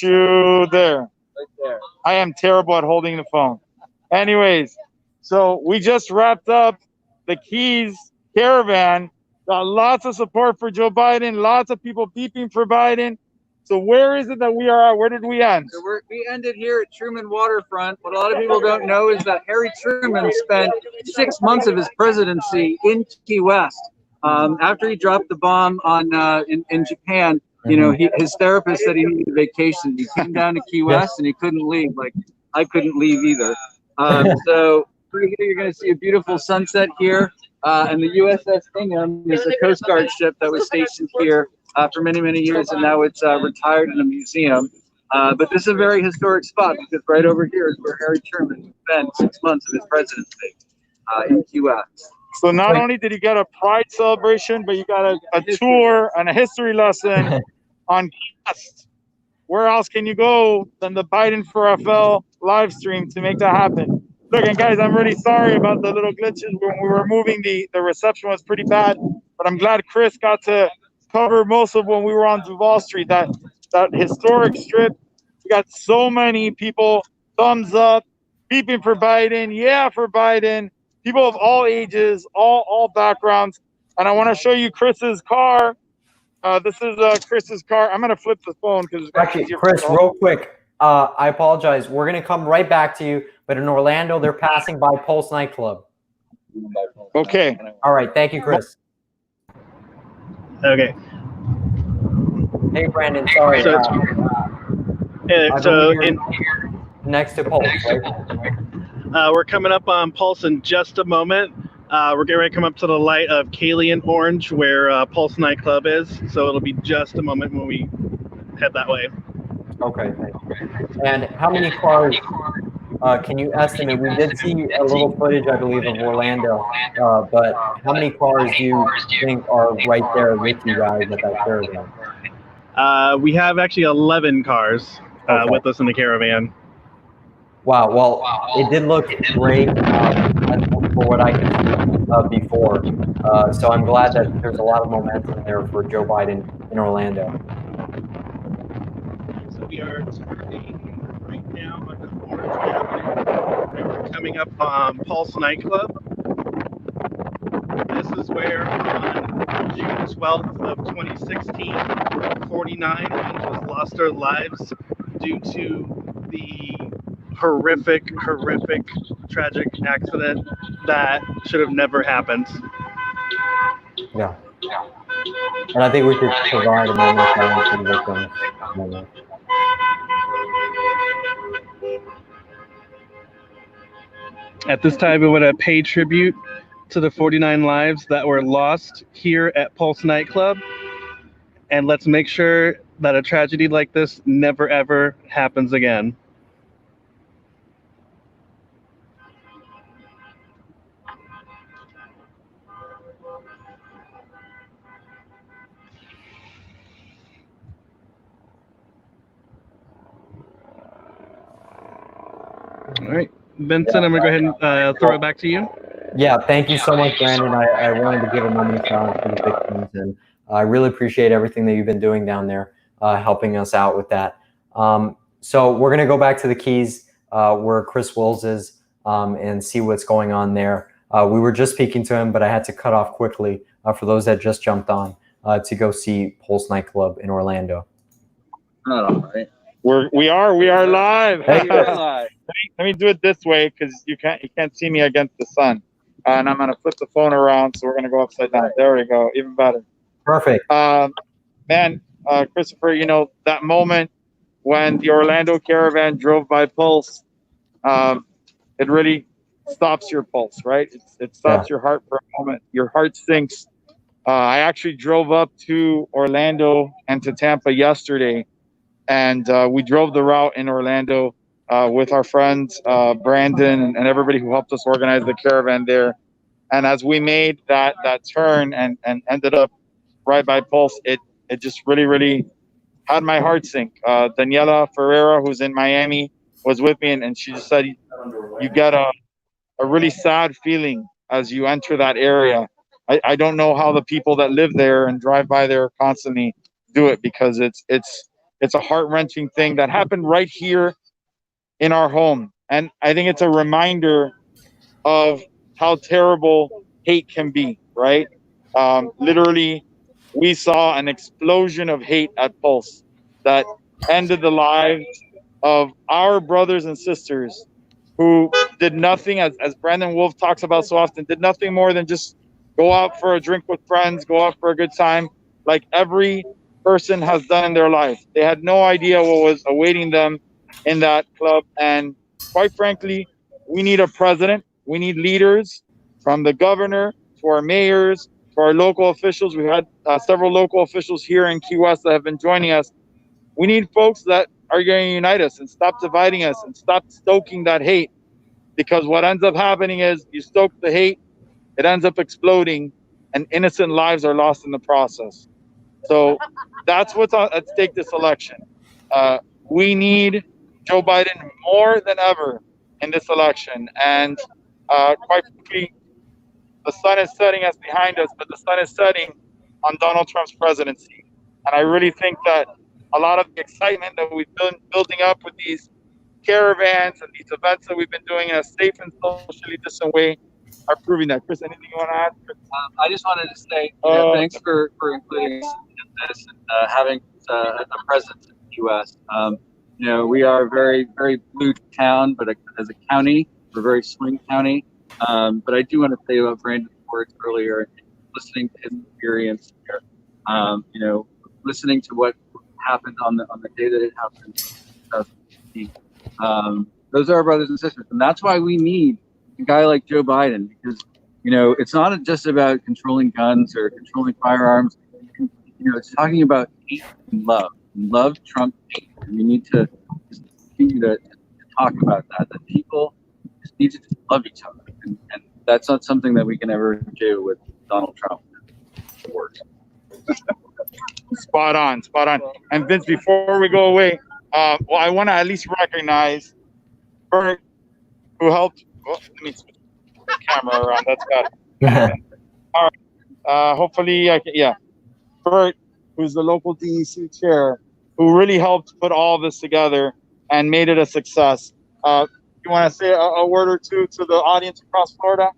you there. Right there. I am terrible at holding the phone. Anyways, so we just wrapped up the Keys Caravan. Got lots of support for Joe Biden, lots of people beeping for Biden. So where is it that we are at? Where did we end? So we ended here at Truman Waterfront. What a lot of people don't know is that Harry Truman spent 6 months of his presidency in Key West. After he dropped the bomb on in Japan, his therapist said he needed a vacation. He came down to Key West and he couldn't leave. Like I couldn't leave either. So here you're going to see a beautiful sunset here. And the USS Ingham is a Coast Guard ship that was stationed here for many, many years, and now it's retired in a museum. But this is a very historic spot because right over here is where Harry Truman spent 6 months of his presidency in Key West. So not only did you get a pride celebration, but you got a tour and a history lesson on Key West. Where else can you go than the Biden for FL live stream to make that happen? Look, and guys, I'm really sorry about the little glitches when we were moving. The reception was pretty bad, but I'm glad Chris got to cover most of when we were on Duval Street, that historic strip. We got so many people, thumbs up, beeping for Biden, yeah, for Biden, people of all ages, all backgrounds. And I want to show you Chris's car. This is Chris's car. I'm going to flip the phone because it's actually, Chris, real quick. I apologize. We're going to come right back to you. But in Orlando, they're passing by Pulse nightclub. Okay. All right. Thank you, Chris. Okay. Hey, Brandon. Sorry. Next to Pulse, right? We're coming up on Pulse in just a moment. We're getting ready to come up to the light of Kaylee and Orange, where Pulse nightclub is. So it'll be just a moment when we head that way. Okay. And how many cars can you estimate? We did see a little footage, I believe, of Orlando, but how many cars do you think are right there with you guys at that caravan? We have actually 11 cars Okay. with us in the Caravan. Wow. Well, it did look great for what I could see before. So I'm glad that there's a lot of momentum there for Joe Biden in Orlando. So we are turning right now on the Orange Avenue. And we're coming up on Pulse nightclub. This is where on June 12th of 2016, 49 angels lost their lives due to the horrific, tragic accident that should have never happened. Yeah. And I think we could provide a moment of silence for the victims. At this time, we want to pay tribute to the 49 lives that were lost here at Pulse nightclub. And let's make sure that a tragedy like this never ever happens again. All right, Vincent, I'm gonna go ahead and throw it back to you. Yeah, thank you so much, Brandon. I wanted to give a moment of silence for the victims, and I really appreciate everything that you've been doing down there, helping us out with that. So we're going to go back to the Keys where Chris Wills is and see what's going on there. We were just speaking to him, but I had to cut off quickly for those that just jumped on to go see Pulse nightclub in Orlando. All right. We are live. Hey, Let me do it this way because you can't see me against the sun. And I'm gonna flip the phone around, so we're gonna go upside down. There we go, even better. Perfect. Man, Christopher, you know that moment when the Orlando Caravan drove by Pulse, it really stops your pulse, right? It stops your heart for a moment. Your heart sinks. I actually drove up to Orlando and to Tampa yesterday, and we drove the route in Orlando with our friends, Brandon and everybody who helped us organize the Caravan there. And as we made that turn and ended up right by Pulse, it just really had my heart sink. Daniela Ferreira, who's in Miami, was with me, and she just said, you get a really sad feeling as you enter that area. I don't know how the people that live there and drive by there constantly do it, because it's a heart-wrenching thing that happened right here in our home. And I think it's a reminder of how terrible hate can be, right? Literally, we saw an explosion of hate at Pulse that ended the lives of our brothers and sisters who did nothing, as Brandon Wolf talks about so often, did nothing more than just go out for a drink with friends, go out for a good time, like every person has done in their life. They had no idea what was awaiting them in that club. And quite frankly, we need a president. We need leaders, from the governor to our mayors, to our local officials. We had several local officials here in Key West that have been joining us. We need folks that are going to unite us and stop dividing us and stop stoking that hate. Because what ends up happening is you stoke the hate, it ends up exploding, and innocent lives are lost in the process. So that's what's at stake this election. We need Joe Biden more than ever in this election. And quite frankly, the sun is setting us behind us, but the sun is setting on Donald Trump's presidency. And I really think that a lot of the excitement that we've been building up with these caravans and these events that we've been doing in a safe and socially distant way are proving that. Chris, anything you want to add? I just wanted to say thanks for including us in this and having a presence in the U.S. You know, we are a very, very blue town, but as a county, we're a very swing county. But I do want to say about Brandon's words earlier, listening to his experience here, you know, listening to what happened on the day that it happened in 2015. Those are our brothers and sisters. And that's why we need a guy like Joe Biden, because, you know, it's not just about controlling guns or controlling firearms. You know, it's talking about hate and love. And love trumps hate. And we need to just continue to talk about that people just need to just love each other. And that's not something that we can ever do with Donald Trump. It works. Spot on, spot on. And Vince, before we go away, well, I want to at least recognize Bert, who helped. Well, let me switch the camera around. That's bad. All right. Hopefully, yeah. Bert, who's the local DEC chair, who really helped put all this together and made it a success. You want to say a word or two to the audience across Florida?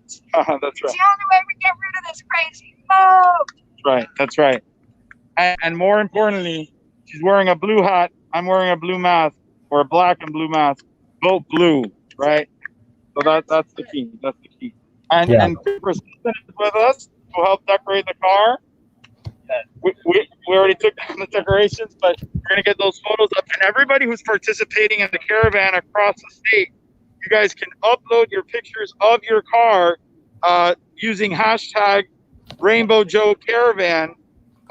That's right. It's the only way we get rid of this crazy vote. Right, that's right. And more importantly, she's wearing a blue hat. I'm wearing a blue mask, or a black and blue mask. Both blue, right? So that's the key. That's the key. And Chris is with us to help decorate the car. We already took down the decorations, but we're gonna get those photos up. And everybody who's participating in the caravan across the state, you guys can upload your pictures of your car using hashtag Rainbow Joe Caravan.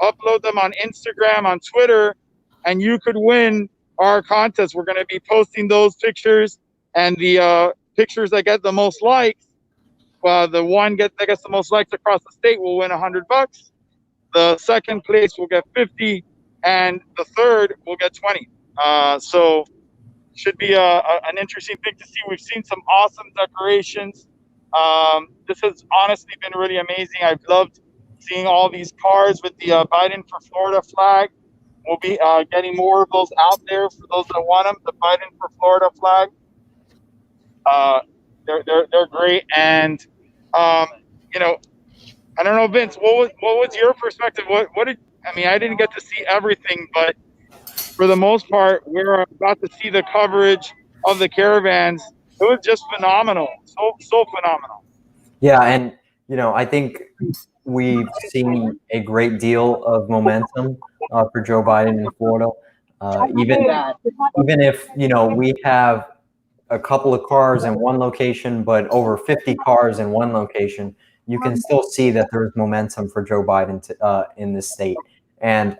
Upload them on Instagram, on Twitter, and you could win our contest. We're going to be posting those pictures, and the pictures that get the most likes, the one that gets the most likes across the state will win $100. The second place will get 50, and the third will get 20. So should be an interesting thing to see. We've seen some awesome decorations. This has honestly been really amazing. I've loved seeing all these cars with the Biden for Florida flag. We'll be getting more of those out there for those that want them. The Biden for Florida flag. They're great. And you know, I don't know, Vince, what was your perspective? What did I mean? I didn't get to see everything, but for the most part, we're about to see the coverage of the caravans. It was just phenomenal, so phenomenal. Yeah, and you know, I think we've seen a great deal of momentum for Joe Biden in Florida. Even if, you know, we have a couple of cars in one location, but over 50 cars in one location, you can still see that there's momentum for Joe Biden in this state. And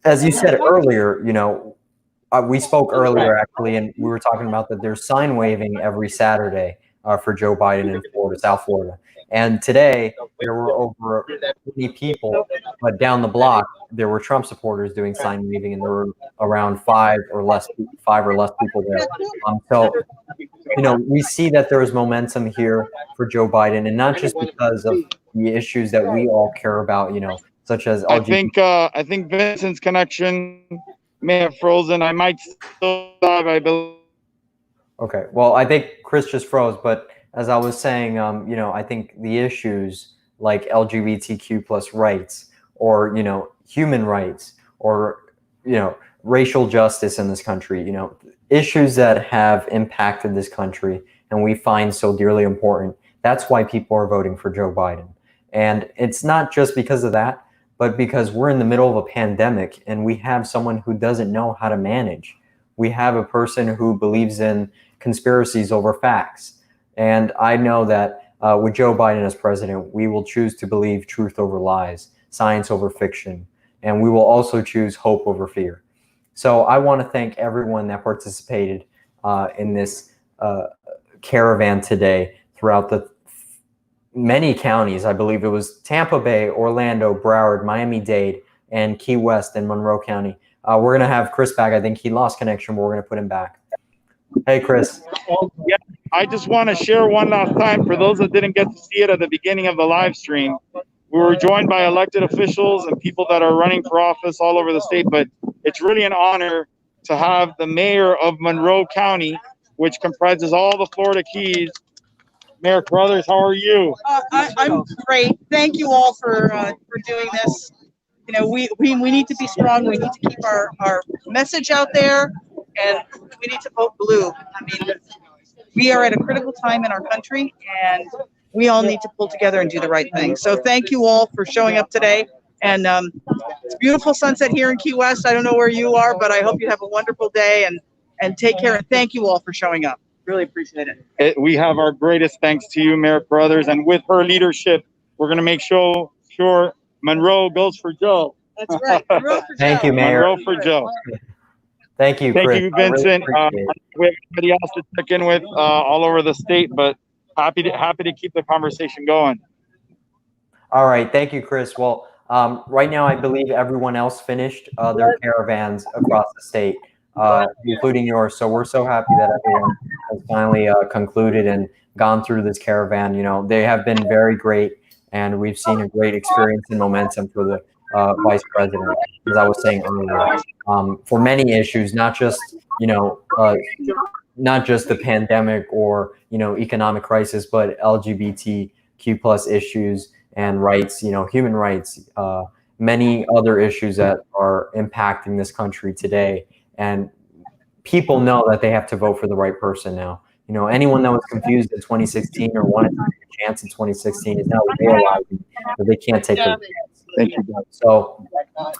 as you said earlier, you know, we spoke earlier actually, and we were talking about that there's sign waving every Saturday for Joe Biden in Florida, South Florida. And today there were over 20 people, but down the block there were Trump supporters doing sign waving, and there were around five or less people there. So, you know, we see that there is momentum here for Joe Biden, and not just because of the issues that we all care about, you know, such as LGBT. I think Vincent's connection may have frozen. I might still have, I believe. Okay, well, I think Chris just froze, but as I was saying, you know, I think the issues like LGBTQ plus rights, or, you know, human rights, or, you know, racial justice in this country, you know, issues that have impacted this country and we find so dearly important. That's why people are voting for Joe Biden. And it's not just because of that, but because we're in the middle of a pandemic and we have someone who doesn't know how to manage. We have a person who believes in conspiracies over facts. And I know that with Joe Biden as president, we will choose to believe truth over lies, science over fiction, and we will also choose hope over fear. So I want to thank everyone that participated in this caravan today throughout the many counties. I believe it was Tampa Bay, Orlando, Broward, Miami-Dade, and Key West and Monroe County. We're going to have Chris back. I think he lost connection, but we're going to put him back. Hey, Chris. Yeah, I just want to share one last time for those that didn't get to see it at the beginning of the live stream. We were joined by elected officials and people that are running for office all over the state, but it's really an honor to have the mayor of Monroe County, which comprises all the Florida Keys. Mayor Carruthers, how are you? I'm great. Thank you all for doing this. You know, we need to be strong. We need to keep our message out there, and we need to vote blue. I mean, we are at a critical time in our country, and we all need to pull together and do the right thing. So thank you all for showing up today. And it's a beautiful sunset here in Key West. I don't know where you are, but I hope you have a wonderful day, and take care. And thank you all for showing up. Really appreciate it. We have our greatest thanks to you, Mayor Carruthers, and with her leadership, we're going to make sure Monroe goes for Joe. That's right. Monroe for Thank you, Mayor. Monroe for Joe. Thank you, Thank Chris. you, Vincent. Really We have anybody else to check in with all over the state, but happy to keep the conversation going. All right. Thank you, Chris. Well, Right now, I believe everyone else finished their caravans across the state, including yours. So we're so happy that everyone has finally concluded and gone through this caravan. You know, they have been very great, and we've seen a great experience and momentum for the vice president, as I was saying earlier, for many issues, not just, not just the pandemic or, economic crisis, but LGBTQ plus issues and rights, human rights, many other issues that are impacting this country today. And people know that they have to vote for the right person now. Anyone that was confused in 2016 or wanted to take a chance in 2016 is now realizing that they can't take a chance. Thank you. So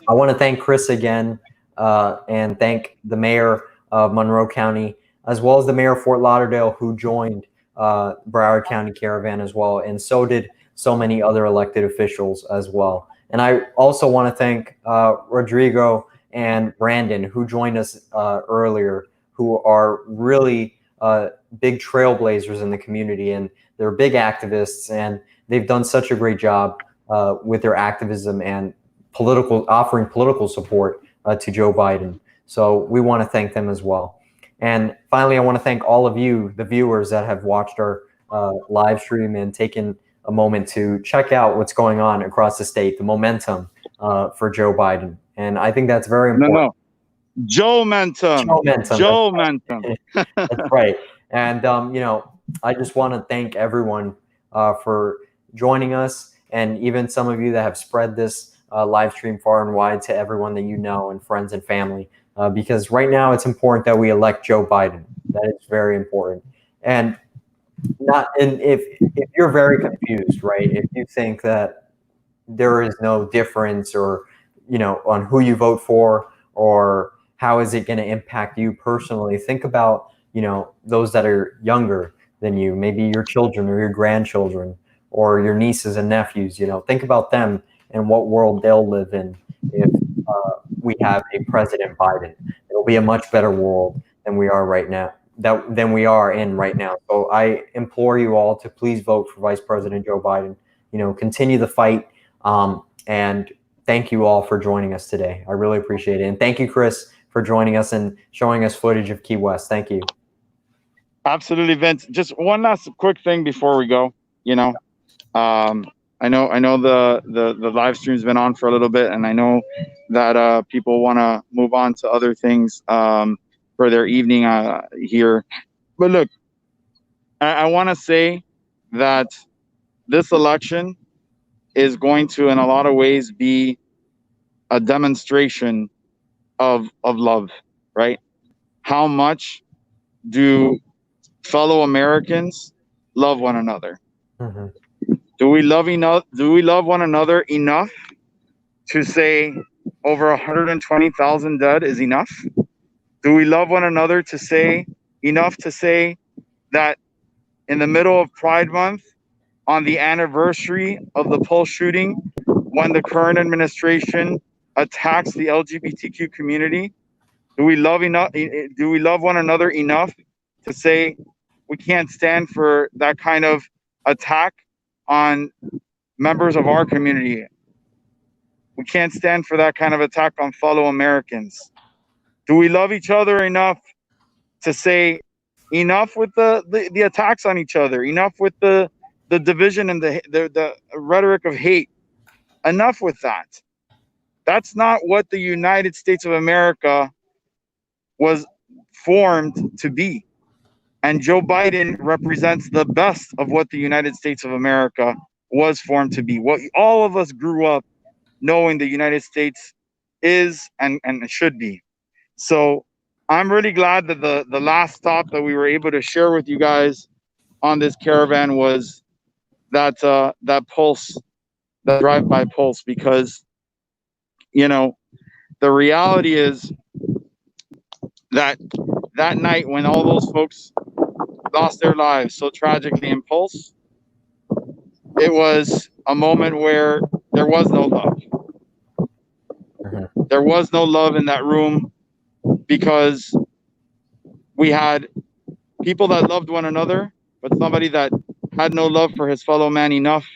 I want to thank Chris again, and thank the mayor of Monroe County, as well as the mayor of Fort Lauderdale, who joined Broward County Caravan as well. And so did so many other elected officials as well. And I also want to thank Rodrigo and Brandon, who joined us earlier, who are really big trailblazers in the community, and they're big activists, and they've done such a great job with their activism and offering political support to Joe Biden. So we want to thank them as well. And finally, I want to thank all of you, the viewers that have watched our live stream and taken a moment to check out what's going on across the state, the momentum for Joe Biden. And I think that's very important. No. Joe Mentum. Joe Mentum. That's right. And, I just want to thank everyone for joining us, and even some of you that have spread this live stream far and wide to everyone that you know and friends and family, because right now it's important that we elect Joe Biden. That is very important. And if you're very confused, right, if you think that there is no difference or, on who you vote for or how is it going to impact you personally, think about, those that are younger than you, maybe your children or your grandchildren or your nieces and nephews. Think about them and what world they'll live in if we have a President Biden. It'll be a much better world than we are right now, than we are in right now. So I implore you all to please vote for Vice President Joe Biden. Continue the fight, and thank you all for joining us today. I really appreciate it. And thank you, Chris, for joining us and showing us footage of Key West. Thank you. Absolutely, Vince. Just one last quick thing before we go. I know the live stream's been on for a little bit, and I know that people want to move on to other things for their evening here. But look, I want to say that this election is going to, in a lot of ways, be a demonstration of love, right? How much do fellow Americans love one another? Mm-hmm. Do we love one another enough to say over 120,000 dead is enough? Do we love one another to say enough to say that in the middle of Pride Month, on the anniversary of the Pulse shooting, when the current administration attacks the LGBTQ community, do we love one another enough to say we can't stand for that kind of attack on members of our community? We can't stand for that kind of attack on fellow Americans. Do we love each other enough to say enough with the attacks on each other, enough with the division and the rhetoric of hate? Enough with that. That's not what the United States of America was formed to be. And Joe Biden represents the best of what the United States of America was formed to be. What all of us grew up knowing the United States is and should be. So I'm really glad that the last stop that we were able to share with you guys on this caravan was that pulse, that drive-by pulse, because the reality is that night when all those folks lost their lives so tragically in Pulse, it was a moment where there was no love. Mm-hmm. There was no love in that room, because we had people that loved one another, but somebody that had no love for his fellow man enough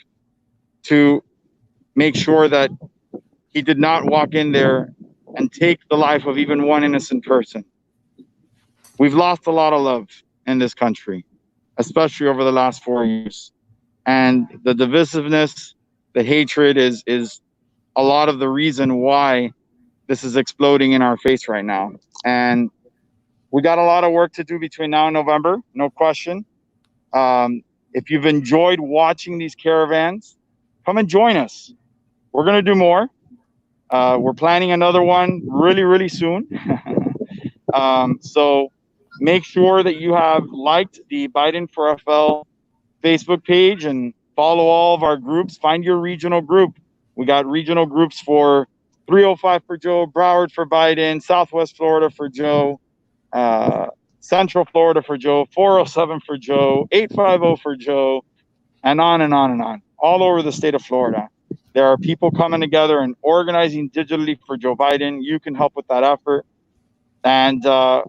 to make sure that he did not walk in there and take the life of even one innocent person. We've lost a lot of love in this country, especially over the last 4 years. And the divisiveness, the hatred is a lot of the reason why this is exploding in our face right now. And we got a lot of work to do between now and November, no question. If you've enjoyed watching these caravans, come and join us. We're going to do more. We're planning another one really, really soon. So make sure that you have liked the Biden for FL Facebook page and follow all of our groups. Find your regional group. We got regional groups for 305 for Joe, Broward for Biden, Southwest Florida for Joe, Central Florida for Joe, 407 for Joe, 850 for Joe, and on and on and on. All over the state of Florida. There are people coming together and organizing digitally for Joe Biden. You can help with that effort. And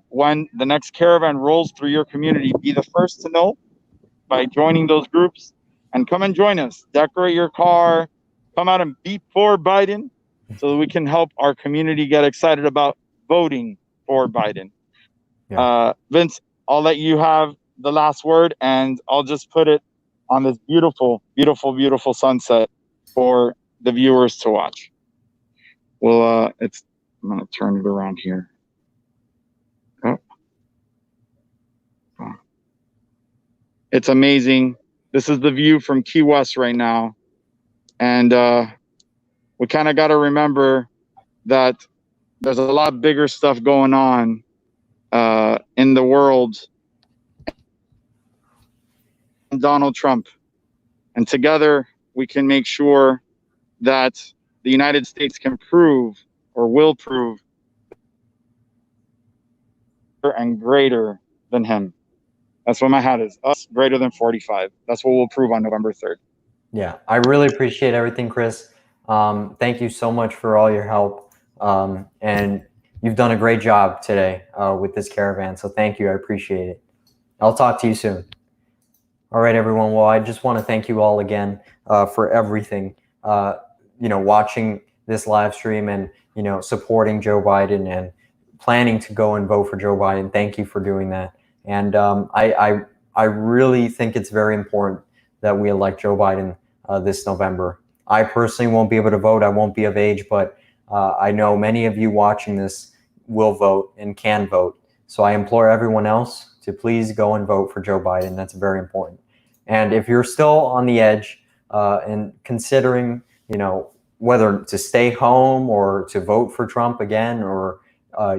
when the next caravan rolls through your community, be the first to know by joining those groups, and come and join us. Decorate your car, come out and beat for Biden so that we can help our community get excited about voting for Biden. Yeah. Vince, I'll let you have the last word, and I'll just put it on this beautiful, beautiful, beautiful sunset for the viewers to watch. Well, I'm going to turn it around here. Oh. It's amazing. This is the view from Key West right now. And we kind of got to remember that there's a lot bigger stuff going on in the world. Donald Trump. And together we can make sure that the United States can prove, or will prove, and greater than him. That's what my hat is. Us greater than 45. That's what we'll prove on November 3rd. Yeah, I really appreciate everything, Chris. Thank you so much for all your help. And you've done a great job today with this caravan. So thank you. I appreciate it. I'll talk to you soon. All right, everyone. Well, I just want to thank you all again for everything. Watching this live stream and, supporting Joe Biden and planning to go and vote for Joe Biden. Thank you for doing that. And I really think it's very important that we elect Joe Biden this November. I personally won't be able to vote. I won't be of age, but I know many of you watching this will vote and can vote. So I implore everyone else to please go and vote for Joe Biden. That's very important. And if you're still on the edge and considering, whether to stay home or to vote for Trump again, or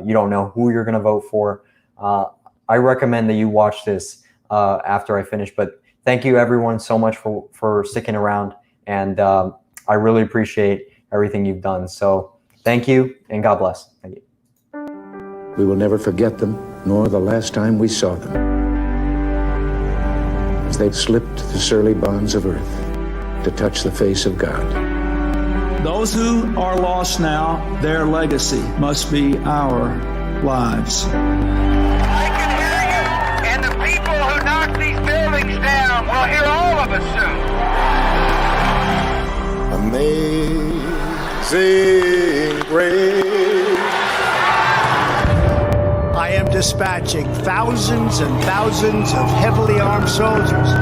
you don't know who you're going to vote for, I recommend that you watch this after I finish. But thank you, everyone, so much for sticking around. And I really appreciate everything you've done. So thank you, and God bless. Thank you. We will never forget them, nor the last time we saw them, as they slipped the surly bonds of earth to touch the face of God. Those who are lost now, their legacy must be our lives. I can hear you, and the people who knock these buildings down will hear all of us soon. Amazing grace. I am dispatching thousands and thousands of heavily armed soldiers.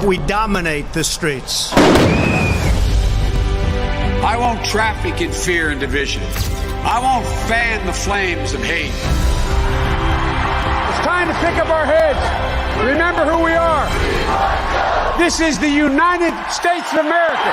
We dominate the streets. I won't traffic in fear and division. I won't fan the flames of hate. It's time to pick up our heads. Remember who we are. This is the United States of America.